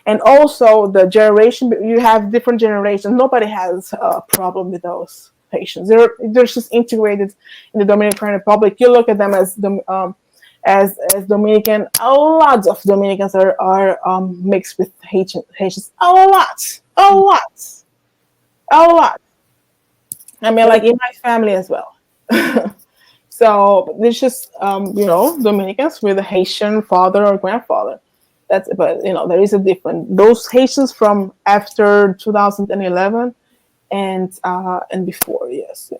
Speaker 2: And also the generation, you have different generations. Nobody has a problem with those patients. They're just integrated in the Dominican Republic. You look at them as Dominican. A lot of Dominicans are mixed with Haitians. A lot. I mean, like in my family as well. So it's just Dominicans with a Haitian father or grandfather. But there is a difference. Those Haitians from after 2011 and before, yes.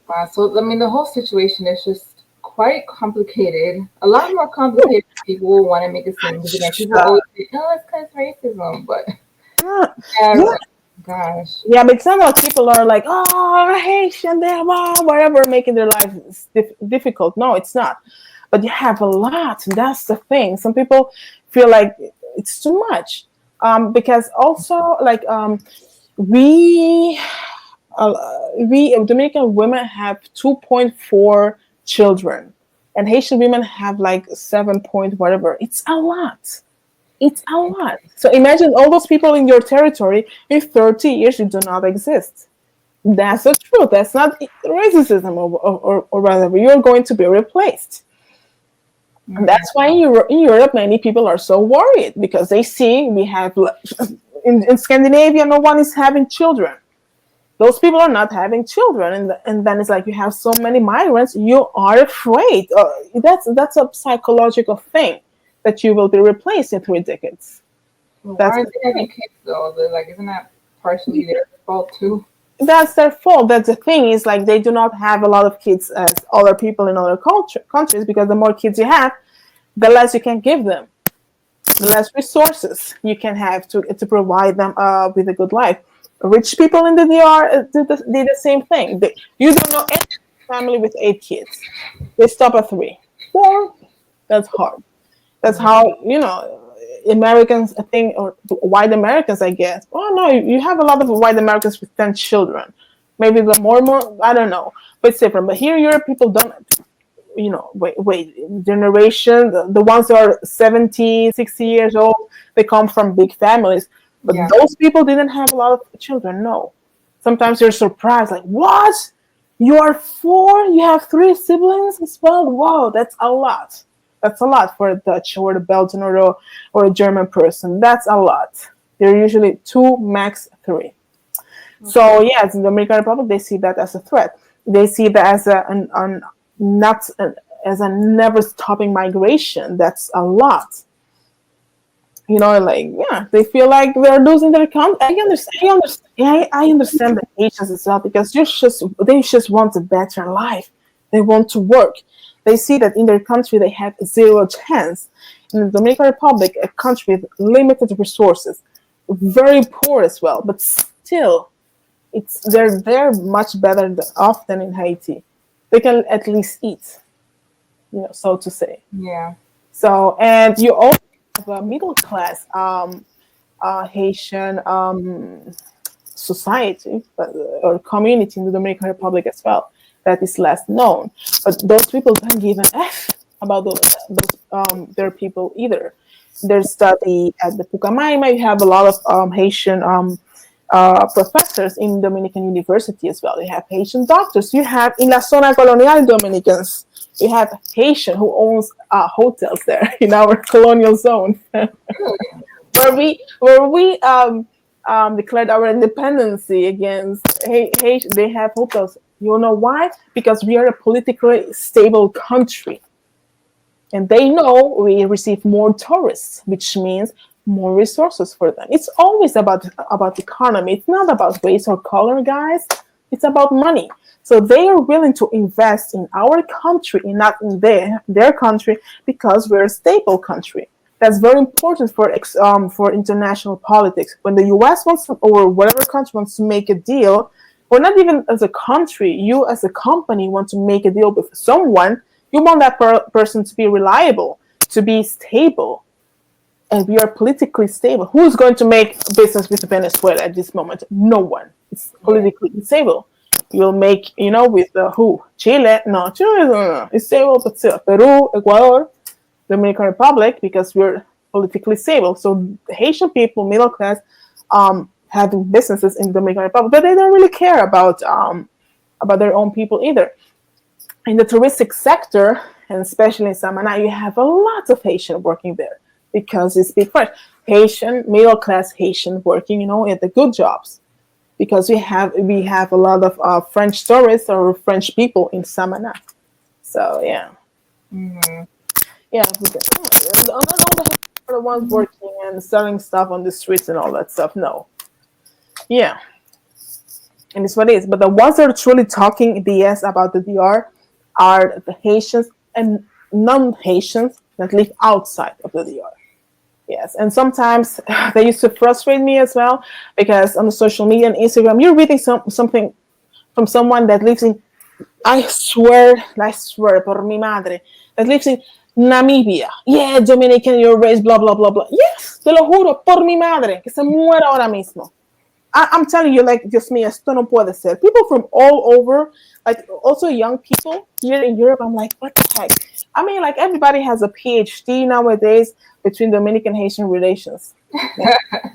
Speaker 1: Wow. So I mean, the whole situation is just quite complicated. A lot more complicated than people will want to make it seem. Because again, people always say, "Oh, it's because racism," but
Speaker 2: yeah.
Speaker 1: Gosh.
Speaker 2: Yeah, but some of people are like, oh, Haitian, whatever, making their lives difficult. No, it's not. But you have a lot. That's the thing. Some people feel like it's too much. Because also, like, we Dominican women have 2.4 children, and Haitian women have like 7 point whatever. It's a lot. It's a lot. So imagine all those people in your territory. In 30 years, you do not exist. That's the truth. That's not racism or whatever. You're going to be replaced. And that's why in Europe, many people are so worried because they see we have in Scandinavia, no one is having children. Those people are not having children, and then it's like you have so many migrants. You are afraid. That's a psychological thing. That you will be replaced in 3 decades.
Speaker 1: Well, why are they having kids though? Like, isn't that partially their fault too?
Speaker 2: That's their fault. That's the thing is like they do not have a lot of kids as other people in other countries because the more kids you have, the less you can give them, the less resources you can have to provide them with a good life. Rich people in the DR did the same thing. You don't know any family with 8 kids. They stop at 3, 4. That's hard. That's how, Americans, I think, or white Americans, I guess. Oh, no, you have a lot of white Americans with 10 children. Maybe the more, I don't know. But it's different. But here, Europe people don't, generation, the ones that are 70, 60 years old, they come from big families. But those people didn't have a lot of children, no. Sometimes you're surprised, like, what? You are 4? You have 3 siblings as well? Wow, that's a lot. That's a lot for a Dutch or a Belgian or a German person. That's a lot. They're usually 2, max 3. Okay. So yes, in the Dominican Republic, they see that as a threat. They see that as as a never stopping migration. That's a lot. They feel like they're losing their country. I understand the Haitians as well because they just want a better life. They want to work. They see that in their country they have 0 chance. In the Dominican Republic, a country with limited resources, very poor as well, but still, they're much better off than in Haiti. They can at least eat, so to say.
Speaker 1: Yeah.
Speaker 2: So, and you also have a middle class Haitian society or community in the Dominican Republic as well. That is less known, but those people don't give an F about their people either. There's study at the Pucamaima. You have a lot of Haitian professors in Dominican University as well. You have Haitian doctors. You have in La Zona Colonial Dominicans. You have Haitian who owns hotels there in our colonial zone, where we declared our independence against Haitian. They have hotels. You know why? Because we are a politically stable country. And they know we receive more tourists, which means more resources for them. It's always about economy. It's not about race or color, guys. It's about money. So they are willing to invest in our country and not in their country because we're a stable country. That's very important for international politics. When the U.S. wants to, or whatever country wants to make a deal, or not even as a country, you as a company want to make a deal with someone, you want that person to be reliable, to be stable, and we are politically stable. Who's going to make business with Venezuela at this moment? No one. It's
Speaker 1: Yeah.
Speaker 2: politically stable. You'll make, with who? Chile? No, Chile, no. It's stable, but still. Peru, Ecuador, Dominican Republic, because we're politically stable. So the Haitian people, middle class, having businesses in the Dominican Republic, but they don't really care about their own people either. In the touristic sector, and especially in Samana, you have a lot of Haitian working there because they speak French. Haitian, middle class Haitian working, at the good jobs, because we have a lot of French tourists or French people in Samana. So yeah,
Speaker 1: Mm-hmm.
Speaker 2: yeah. Not all the Haitians are the ones working and selling stuff on the streets and all that stuff. No, yeah, and it's what it is. But the ones that are truly talking BS about the DR are the Haitians and non-Haitians that live outside of the DR. Yes, and sometimes they used to frustrate me as well because on the social media and Instagram, you're reading something from someone that lives in, I swear, por mi madre, that lives in Namibia. Yeah, Dominican, you're raised, blah, blah, blah, blah. Yes, te lo juro, por mi madre, que se muera ahora mismo. I'm telling you, like, Dios mío, esto no puede ser. People from all over, like, also young people here in Europe, I'm like, what the heck? I mean, like, everybody has a PhD nowadays between Dominican Haitian relations.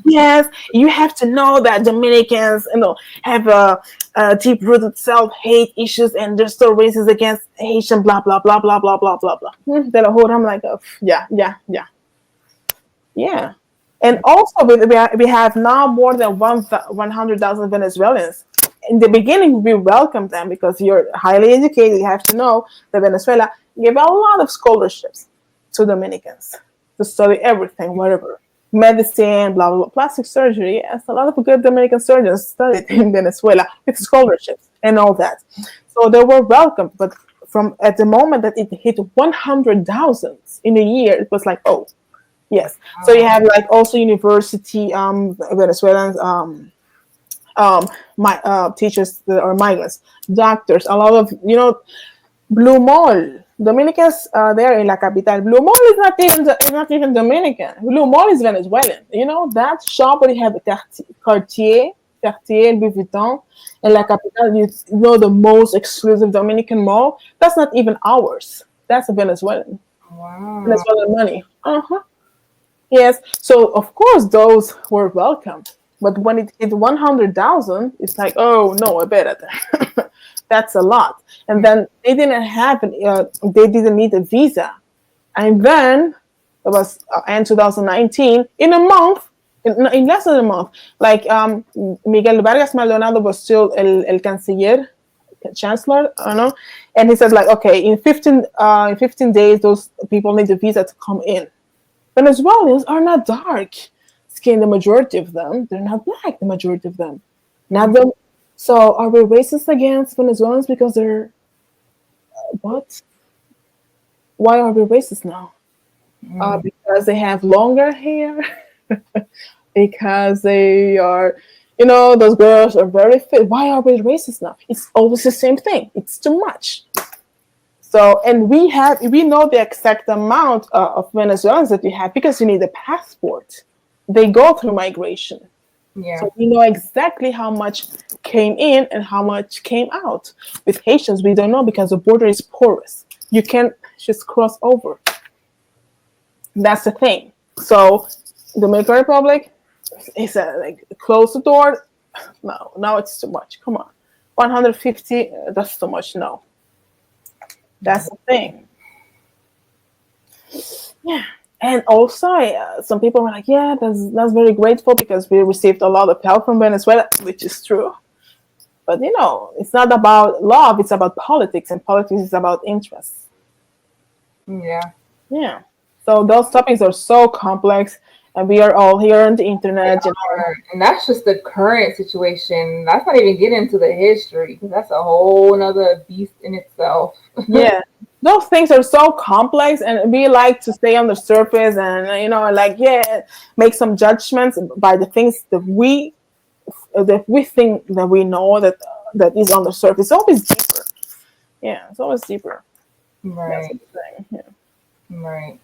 Speaker 2: Yes, you have to know that Dominicans, have a deep-rooted self-hate issues and they're still racist against Haitian, blah, blah, blah, blah, blah, blah, blah, blah. I'm like, oh, yeah, yeah, yeah. Yeah. And also, we have now more than 100,000 Venezuelans. In the beginning, we welcomed them because you're highly educated. You have to know that Venezuela gave a lot of scholarships to Dominicans to study everything, whatever. Medicine, blah, blah, blah, plastic surgery. Yes, a lot of good Dominican surgeons studied in Venezuela with scholarships and all that. So they were welcomed. But from at the moment that it hit 100,000 in a year, it was like, oh, yes. So you have like also university Venezuelans my teachers that are migrants, doctors, a lot of Blue Mall. Dominicans there in La Capital. Blue Mall is not even Dominican. Blue Mall is Venezuelan. That shop where you have Cartier, Louis Vuitton, and La Capital. The most exclusive Dominican mall. That's not even ours. That's a Venezuelan.
Speaker 1: Wow.
Speaker 2: Venezuelan money. Yes. So of course those were welcomed. But when it hit 100,000, it's like, oh no, I bet it. That's a lot. And then they didn't need a visa. And then it was in 2019, in a month, in less than a month, like Miguel Vargas Maldonado was still el canciller, chancellor, I don't know, and he said like, okay, in 15 days, those people need a visa to come in. Venezuelans are not dark skin, the majority of them. They're not black, the majority of them. Not them. So are we racist against Venezuelans because they're what? Why are we racist now? Because they have longer hair. Because they are, those girls are very fit. Why are we racist now? It's always the same thing. It's too much. So, and we know the exact amount of Venezuelans that we have because you need a passport. They go through migration.
Speaker 1: Yeah.
Speaker 2: So we know exactly how much came in and how much came out. With Haitians, we don't know because the border is porous. You can't just cross over. That's the thing. So, Dominican Republic, is like close the door. No, now it's too much. Come on, 150. That's too much. No, that's the thing. Yeah. And also, some people were like, yeah, that's very grateful because we received a lot of help from Venezuela, which is true. But, it's not about love. It's about politics. And politics is about interests.
Speaker 1: Yeah.
Speaker 2: Yeah. So those topics are so complex. And we are all here on the internet.
Speaker 1: And that's just the current situation. That's not even getting into the history because that's a whole nother beast in itself.
Speaker 2: Yeah. those things are so complex, and we like to stay on the surface and like, yeah, make some judgments by the things that we think that we know that is on the surface. It's always deeper. Yeah, it's always deeper. That's
Speaker 1: Right.
Speaker 2: what I'm saying. Yeah.
Speaker 1: Right.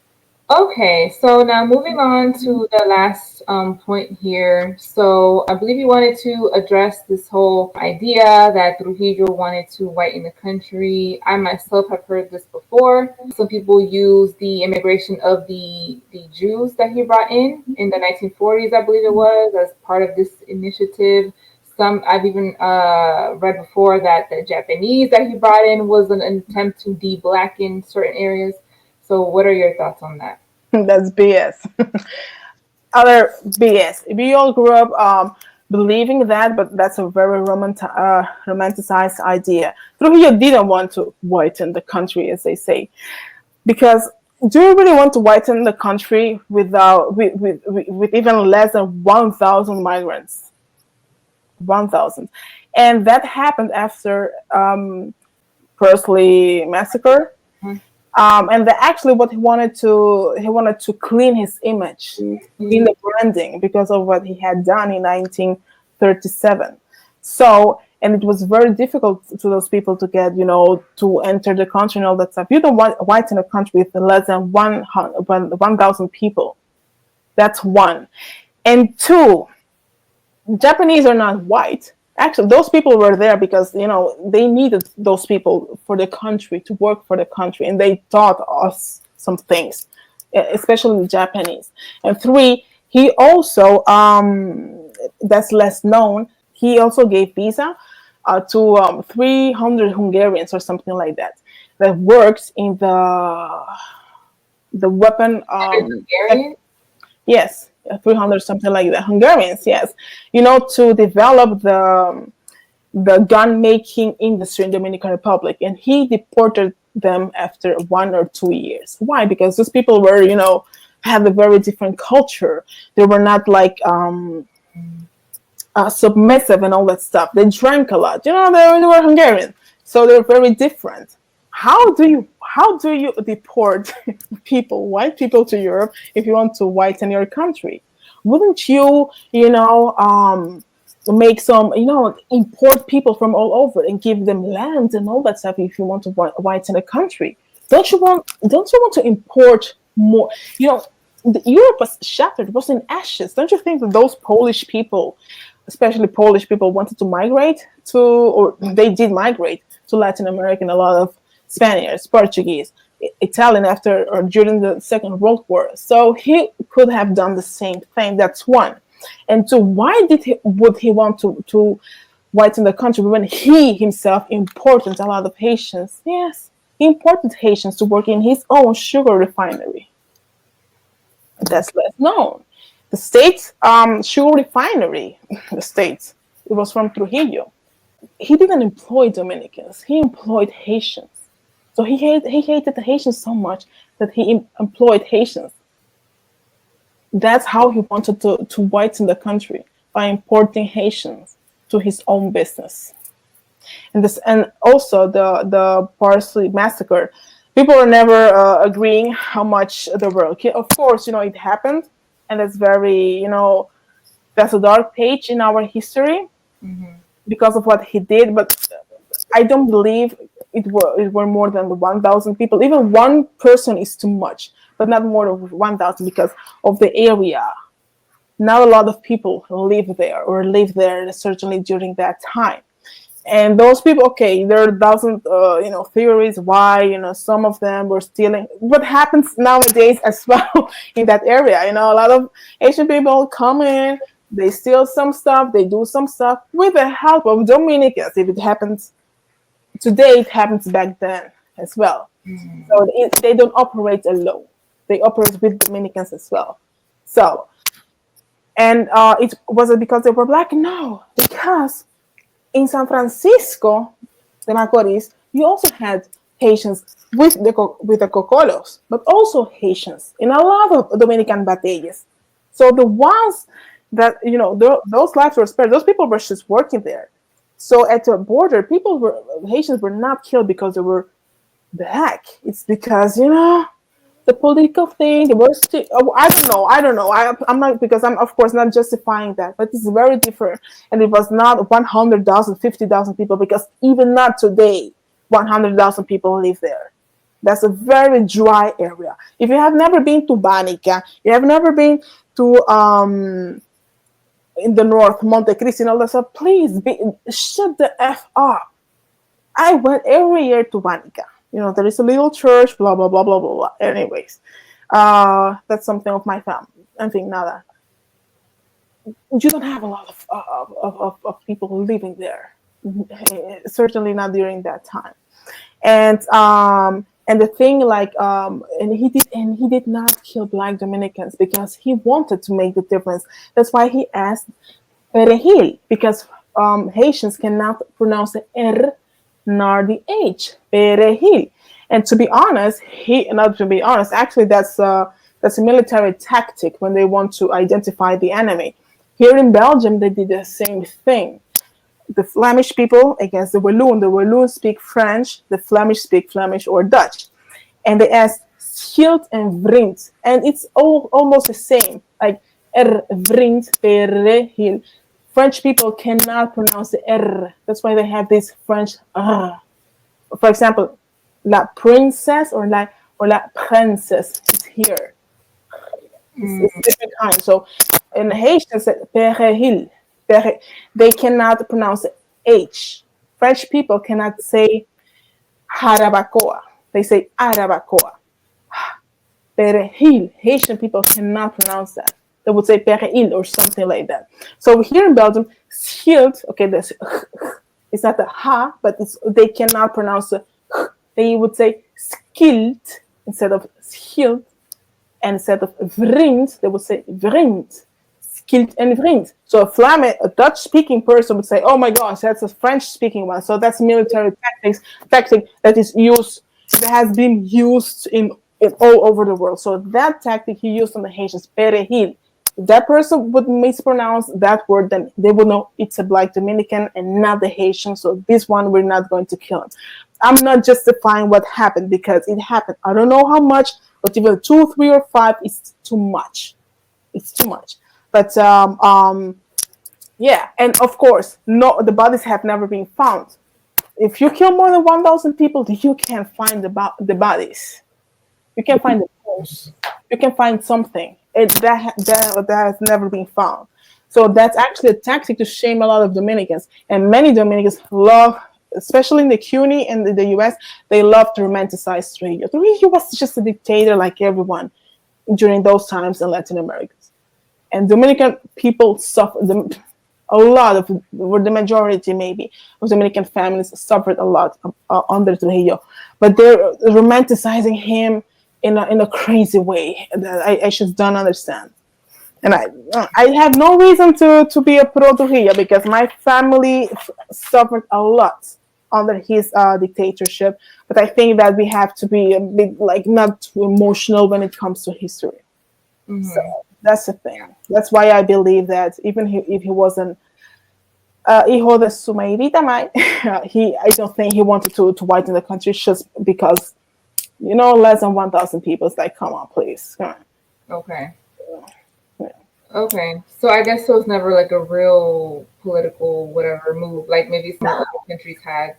Speaker 1: Okay, so now moving on to the last point here. So I believe you wanted to address this whole idea that Trujillo wanted to whiten the country. I myself have heard this before. Some people use the immigration of the Jews that he brought in the 1940s, I believe it was, as part of this initiative. Some I've even read before that the Japanese that he brought in was an attempt to de-blacken certain areas. So what are your thoughts on that?
Speaker 2: That's BS. Other BS. We all grew up believing that, but that's a very romanticized idea. Trujillo didn't want to whiten the country, as they say, because do you really want to whiten the country with even less than 1,000 migrants? 1,000, and that happened after Pursley massacre. And actually, what he wanted to clean his image in the branding because of what he had done in 1937. So, and it was very difficult to those people to get, to enter the country and all that stuff. You don't want white in a country with less than 1,000 people. That's one. And two, Japanese are not white. Actually, those people were there because they needed those people for the country to work for the country, and they taught us some things, especially the Japanese. And three, he also that's less known. He also gave visa to 300 Hungarians or something like that that works in the weapon.
Speaker 1: Hungarian?
Speaker 2: Yes, 300 something like that. Hungarians, yes, to develop the gun making industry in Dominican Republic, and he deported them after 1 or 2 years. Why? Because those people were, had a very different culture. They were not like submissive and all that stuff. They drank a lot. They were Hungarian, so they're very different. How do you deport white people to Europe if you want to whiten your country? Wouldn't you, make some, import people from all over and give them land and all that stuff if you want to whiten a country? Don't you want to import more? Europe was shattered, was in ashes. Don't you think that those Polish people, especially Polish people, wanted to migrate or they did migrate to Latin America, and a lot of Spaniards, Portuguese, Italian after or during the Second World War. So he could have done the same thing. That's one. And two, why would he want to whiten the country when he himself imported a lot of Haitians? Yes, he imported Haitians to work in his own sugar refinery. That's less known. The state's sugar refinery, it was from Trujillo. He didn't employ Dominicans. He employed Haitians. So he hated the Haitians so much that he employed Haitians. That's how he wanted to whiten the country, by importing Haitians to his own business. And also the Parsley massacre. People are never agreeing how much there were. Okay, of course, it happened, and that's very, that's a dark page in our history because of what he did. But I don't believe it were more than the 1,000 people. Even one person is too much, but not more than 1,000 because of the area. Not a lot of people live there, certainly during that time. And those people, okay, there are thousands, theories why, some of them were stealing. What happens nowadays as well in that area? A lot of Asian people come in, they steal some stuff, they do some stuff with the help of Dominicans. If it happens today, it happens back then as well. So they don't operate alone. They operate with Dominicans as well. So, and it wasn't because they were black? No, because in San Francisco de Macorís, you also had Haitians with the Cocolos, but also Haitians in a lot of Dominican batallas. So the ones that, those lives were spared, those people were just working there. So at the border, Haitians were not killed because they were Black. It's because, the political thing, the worst thing. Oh, I don't know. I'm not, because I'm of course not justifying that, but it's very different. And it was not 100,000, 50,000 people, because even not today, 100,000 people live there. That's a very dry area. If you have never been to Banica, you have never been to in the north, Monte Cristo, and all that stuff, please shut the f up. I went every year to Banica. There is a little church, blah blah blah blah blah blah. Anyways, that's something of my family. I think nada. You don't have a lot of people living there. Certainly not during that time. And the thing, like, and he did not kill black Dominicans because he wanted to make the difference. That's why he asked perejil, because Haitians cannot pronounce the r nor the h. Perejil. And to be honest, not to be honest, actually that's a military tactic when they want to identify the enemy. Here in Belgium, they did the same thing. The Flemish people against the Walloon. The Walloon speak French. The Flemish speak Flemish or Dutch. And they ask schild and vriend. And it's almost the same. Like vriend, perehil. French people cannot pronounce the R. That's why they have this French R. For example, la princess or la princess is here. It's different kind. So in Haitian, it's perehil. They cannot pronounce the H. French people cannot say Harabacoa. They say Arabacoa. Perehil. Haitian people cannot pronounce that. They would say perehil or something like that. So here in Belgium, schild, okay, it's not the ha, but they cannot pronounce the they would say skilled instead of schild, and instead of vriend, they would say vriend. Skilled and vriend. So a Dutch-speaking person would say, "Oh my gosh, that's a French-speaking one." So that's military tactic that is used, that has been used in all over the world. So that tactic he used on the Haitians, perehil. If that person would mispronounce that word, then they would know it's a black Dominican and not the Haitian. So this one, we're not going to kill him. I'm not justifying what happened because it happened. I don't know how much, but even 2, 3, or 5 is too much. It's too much. But yeah, and of course, no, the bodies have never been found. If you kill more than 1,000 people, you can't find the bodies. You can find the bones. You can find something. That has never been found. So that's actually a tactic to shame a lot of Dominicans. And many Dominicans love, especially in the CUNY and the US, they love to romanticize Trujillo. Trujillo was just a dictator like everyone during those times in Latin America. And Dominican people suffered, a lot of, or the majority maybe, of Dominican families suffered a lot under Trujillo. But they're romanticizing him in a crazy way that I just don't understand. And I have no reason to be a pro Trujillo because my family suffered a lot under his dictatorship. But I think that we have to be a bit like not too emotional when it comes to history. Mm-hmm. So that's the thing. That's why I believe that even if he wasn't hijo de su mayrita, I don't think he wanted to whiten the country just because, less than 1,000 people. It's like, come on, please. Come on.
Speaker 1: Okay. Yeah. Okay. So I guess it was never like a real political whatever move, like maybe some other countries had.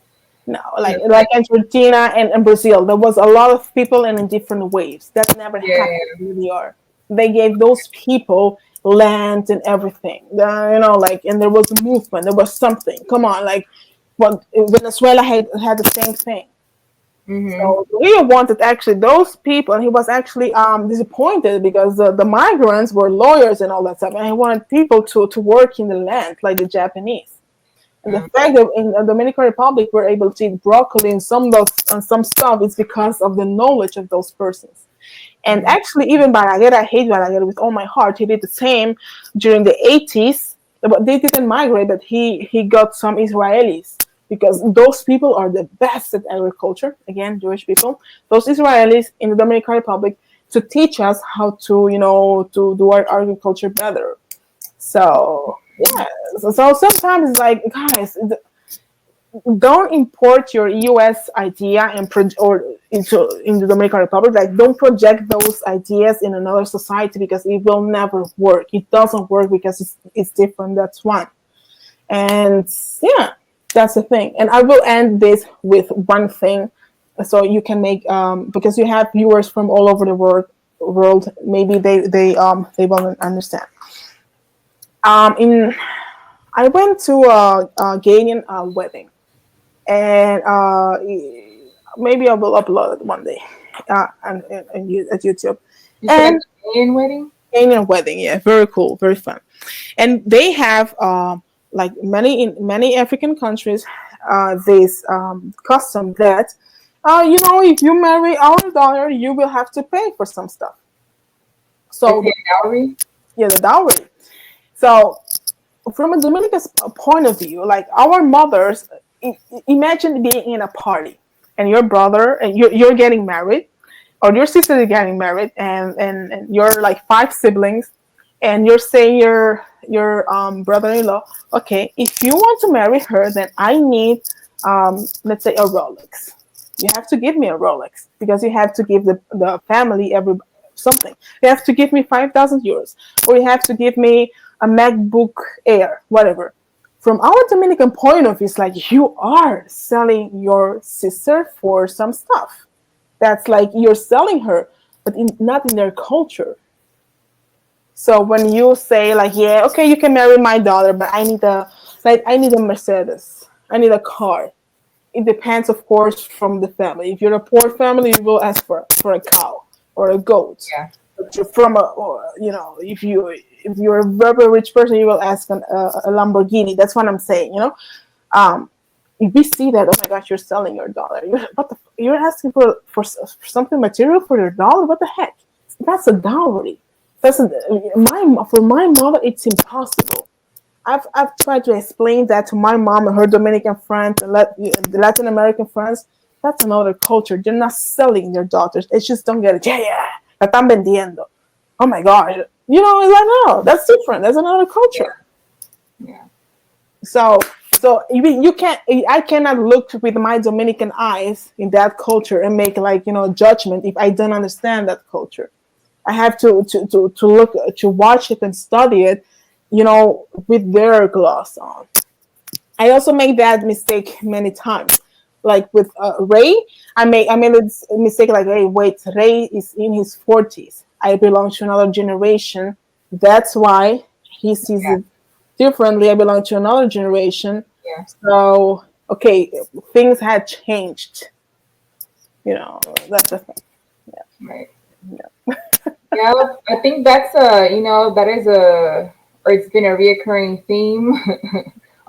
Speaker 2: No, like Argentina and Brazil, there was a lot of people and in different waves. That never happened in New York. They gave those people land and everything. And there was a movement. There was something. Come on, like what Venezuela had the same thing. Mm-hmm. So he wanted actually those people, and he was actually disappointed because the migrants were lawyers and all that stuff, and he wanted people to work in the land like the Japanese. And the fact that in the Dominican Republic we're able to eat broccoli and some stuff is because of the knowledge of those persons. And actually, even Balaguer, I hate Balaguer with all my heart. He did the same during the 80s. But they didn't migrate, but he got some Israelis because those people are the best at agriculture. Again, Jewish people. Those Israelis in the Dominican Republic to teach us how to, to do our agriculture better. So, yeah. So sometimes it's like, guys, don't import your US idea and or into the Dominican Republic. Like, don't project those ideas in another society, because it will never work. It doesn't work because it's different. That's one. And yeah, that's the thing. And I will end this with one thing, so you can make because you have viewers from all over the world. Maybe they won't understand. In I went to a Ghanaian wedding, and maybe I will upload it one day at YouTube.
Speaker 1: You said
Speaker 2: And
Speaker 1: like a Korean wedding?
Speaker 2: Ghanaian wedding, yeah, very cool, very fun. And they have like many African countries, this custom that if you marry our daughter, you will have to pay for some stuff.
Speaker 1: Like
Speaker 2: So
Speaker 1: pay dowry?
Speaker 2: yeah, the dowry. So from a Dominican point of view, like our mothers, imagine being in a party and your brother and you're getting married, or your sister is getting married, and you're like five siblings, and you're saying your brother-in-law, okay, if you want to marry her, then I need let's say a Rolex. You have to give me a Rolex, because you have to give the family every something. You have to give me 5,000 euros, or you have to give me a MacBook Air, whatever. From our Dominican point of view, it's like you are selling your sister for some stuff. That's like you're selling her, but not in their culture. So when you say like, yeah, okay, you can marry my daughter, but I need a Mercedes, I need a car. It depends, of course, from the family. If you're a poor family, you will ask for a cow or a goat.
Speaker 1: Yeah.
Speaker 2: But you're from if you're a very rich person, you will ask a Lamborghini. That's what I'm saying. If we see that, oh my gosh, you're selling your daughter. You're asking for something material for your daughter. What the heck? That's a dowry. For my mother, it's impossible. I've tried to explain that to my mom and her Dominican friends and the Latin American friends. That's another culture. They're not selling their daughters. They just don't get it. Yeah, yeah. La están vendiendo. Oh my gosh. It's like, no, that's different. That's another culture.
Speaker 1: Yeah.
Speaker 2: So you can't. I cannot look with my Dominican eyes in that culture and make like judgment if I don't understand that culture. I have to look to watch it and study it, with their gloss on. I also made that mistake many times. Like with Ray, I made a mistake like, hey, wait, Ray is in his 40s. I belong to another generation. That's why he sees
Speaker 1: Yeah.
Speaker 2: it differently. I belong to another generation.
Speaker 1: Yeah.
Speaker 2: So, okay, things had changed. That's the thing.
Speaker 1: Right.
Speaker 2: Yeah.
Speaker 1: Yeah, I think that's that is or it's been a reoccurring theme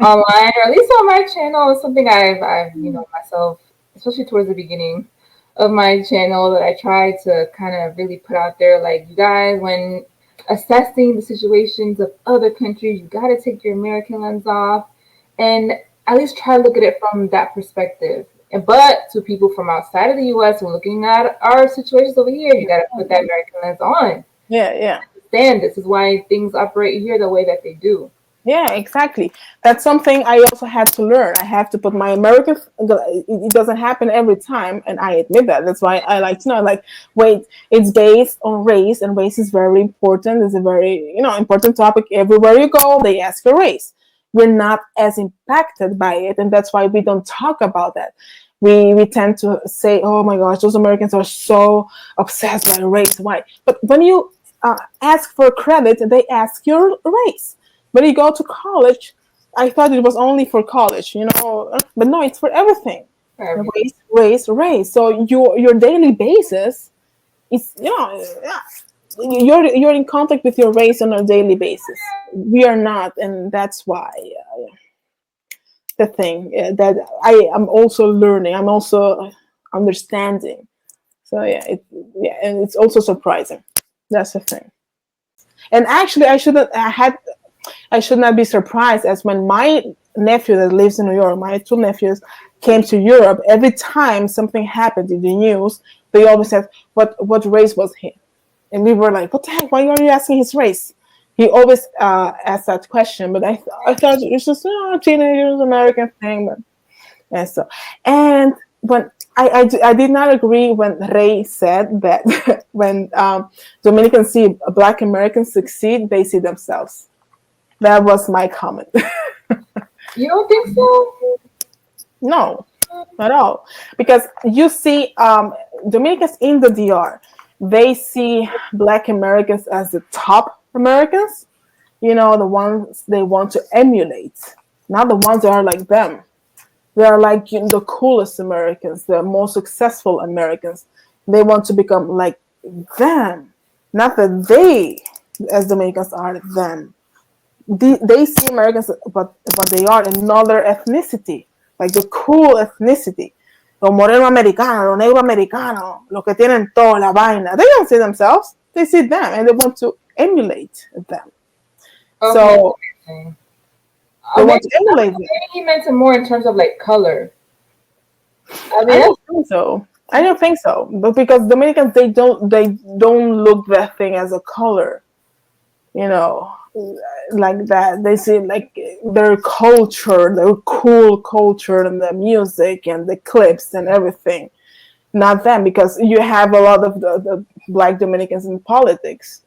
Speaker 1: online, or at least on my channel. It's something I've myself, especially towards the beginning of my channel, that I try to kind of really put out there. Like, you guys, when assessing the situations of other countries, you got to take your American lens off and at least try to look at it from that perspective. But to people from outside of the U.S. who are looking at our situations over here, you got to put that American lens on.
Speaker 2: Yeah.
Speaker 1: Understand this is why things operate here the way that they do.
Speaker 2: Yeah, exactly. That's something I also had to learn. I have to put my American. It doesn't happen every time, and I admit that. That's why I like to know. Like, wait, it's based on race, and race is very important. It's a very important topic. Everywhere you go, they ask for race. We're not as impacted by it, and that's why we don't talk about that. We tend to say, "Oh my gosh, those Americans are so obsessed by race." Why? But when you ask for credit, they ask your race. When you go to college, I thought it was only for college, but no, it's for everything. Race. So your daily basis is, yeah, you're in contact with your race on a daily basis. We are not, and that's why the thing that I am also learning. I'm also understanding. So and it's also surprising. That's the thing. And actually, I should not be surprised, as when my nephew that lives in New York, my two nephews, came to Europe, every time something happened in the news, they always said, what race was he? And we were like, what the heck? Why are you asking his race? He always asked that question, but I thought it was just a teenagers American thing. But And so, and when I did not agree when Ray said that when Dominicans see Black Americans succeed, they see themselves. That was my comment.
Speaker 1: You don't think so?
Speaker 2: No, not at all. Because you see, Dominicans in the DR, they see Black Americans as the top Americans, the ones they want to emulate, not the ones that are like them. They are like the coolest Americans, the most successful Americans. They want to become like them, not that they, as Dominicans, are them. They see Americans, but they are another ethnicity, like the cool ethnicity. Los morenos americanos, los negros americanos, los que tienen toda la vaina. They don't see themselves. They see them, and they want to emulate them.
Speaker 1: Okay.
Speaker 2: So they want to emulate them.
Speaker 1: Maybe he meant it more in terms of like color.
Speaker 2: I don't think so. I don't think so. But because Dominicans, they don't look that thing as a color, like that. They see like their culture, their cool culture, and the music and the clips and everything. Not them, because you have a lot of the Black Dominicans in politics,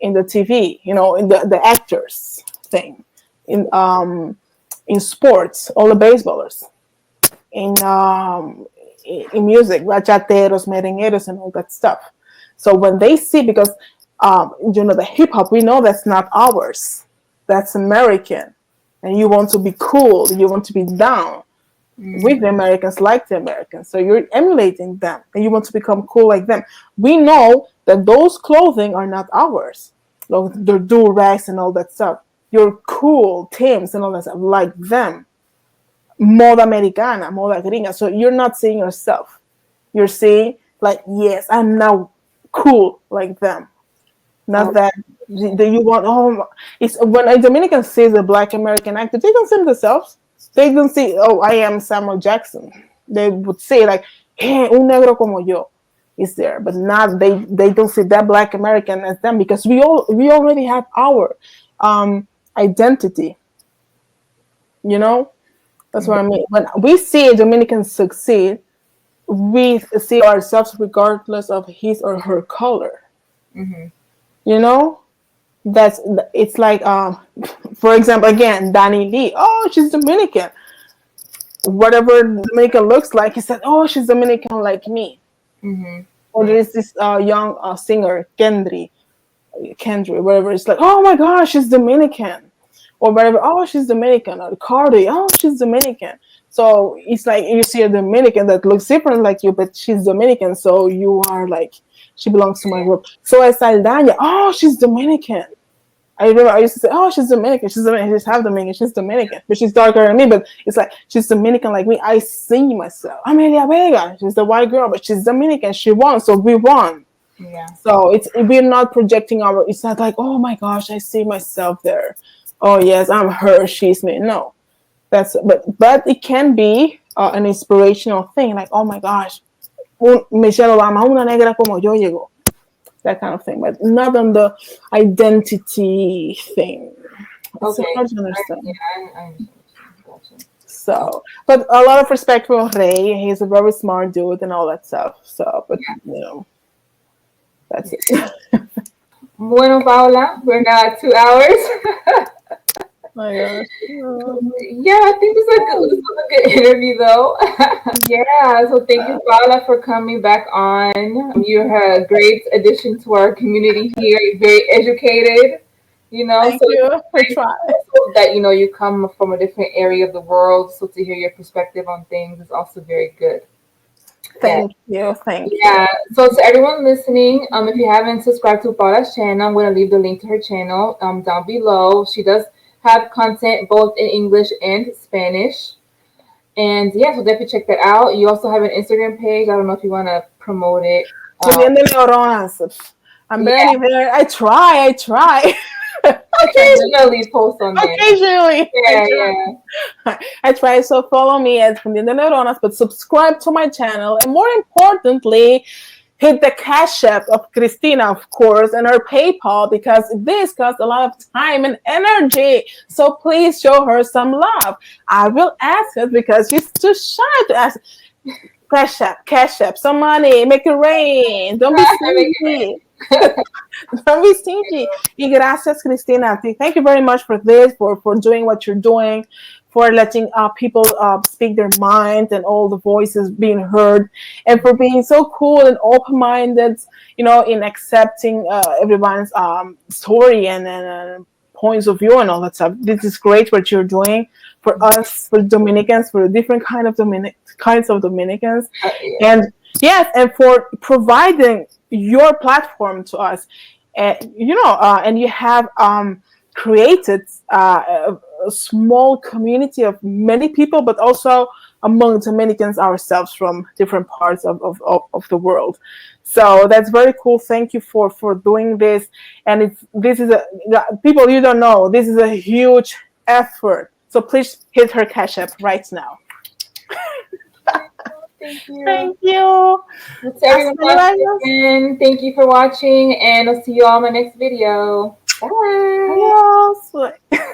Speaker 2: in the TV, in the actors thing, in sports, all the baseballers, in music, bachateros, merengueros, and all that stuff. So when they see, because the hip hop, we know that's not ours, that's American, and you want to be cool, you want to be down with the Americans, like the Americans. So you're emulating them, and you want to become cool like them. We know that those clothing are not ours, like the do-rags and all that stuff. You're cool Tims and all that stuff, like them. Moda americana, moda gringa. So you're not seeing yourself. You're seeing like, yes, I'm now cool like them. Not that you want. Oh, it's when a Dominican sees a Black American actor, they don't see themselves. They don't see, oh, I am Samuel Jackson. They would say like, hey, un negro como yo is there, but not they don't see that Black American as them, because we already have our identity. That's what I mean. When we see a Dominican succeed, we see ourselves regardless of his or her color. That's, it's like, for example, again, Danny Lee. Oh, she's Dominican. Whatever Dominican looks like, he said, oh, she's Dominican like me. Or there is this young singer, Kendry, whatever. It's like, oh my gosh, she's Dominican. Or whatever, oh, she's Dominican. Or Cardi, oh, she's Dominican. So it's like you see a Dominican that looks different like you, but she's Dominican. So you are like, she belongs to my group. So as Aldana, oh, she's Dominican. I remember I used to say, oh, she's Dominican. She's half Dominican. She's Dominican. But she's darker than me. But it's like, she's Dominican like me. I see myself. Amelia Vega. She's the white girl, but she's Dominican. She won. So we won.
Speaker 1: Yeah.
Speaker 2: So we're not projecting it's not like, oh my gosh, I see myself there. Oh yes, I'm her. She's me. No. But it can be an inspirational thing. Like, oh my gosh, Michelle Obama, una negra como yo llegó. That kind of thing, but not on the identity thing. It's hard to understand.
Speaker 1: I understand. Gotcha.
Speaker 2: So, but a lot of respect for Ray. He's a very smart dude and all that stuff. So, but that's it.
Speaker 1: Bueno, Paula, we're now at 2 hours.
Speaker 2: My gosh.
Speaker 1: Yeah, I think this was a good interview, though. Yeah, so thank you, Paula, for coming back on. You're a great addition to our community here. You're very educated,
Speaker 2: Thank you. I try.
Speaker 1: That, you come from a different area of the world, so to hear your perspective on things is also very good.
Speaker 2: Thank you.
Speaker 1: Yeah. So to everyone listening, if you haven't subscribed to Paula's channel, I'm going to leave the link to her channel down below. She does have content both in English and Spanish. And yeah, so definitely check that out. You also have an Instagram page. I don't know if you want to promote it.
Speaker 2: Fundiendo Neuronas. I'm barely there. I try.
Speaker 1: Occasionally post on there.
Speaker 2: Occasionally. I try. So follow me at Fundiendo Neuronas, but subscribe to my channel. And more importantly, hit the Cash App of Christina, of course, and her PayPal, because this costs a lot of time and energy. So please show her some love. I will ask her because she's too shy to ask. Cash App, some money, make it rain. Don't be stingy. Don't be stingy. Y gracias, Cristina. Thank you very much for this, for doing what you're doing, for letting people speak their minds and all the voices being heard, and for being so cool and open-minded, in accepting everyone's story and points of view and all that stuff. This is great what you're doing for us, for Dominicans, for different kinds of Dominicans, and yes, and for providing your platform to us, and and you have created a small community of many people, but also among Dominicans ourselves from different parts of the world. So that's very cool. Thank you for doing this. And this is people, you don't know, this is a huge effort. So please hit her Cash App right now.
Speaker 1: Thank you.
Speaker 2: Thank you.
Speaker 1: To everyone, thank you for watching, and I'll see you all in my next video. Bye.
Speaker 2: Adios.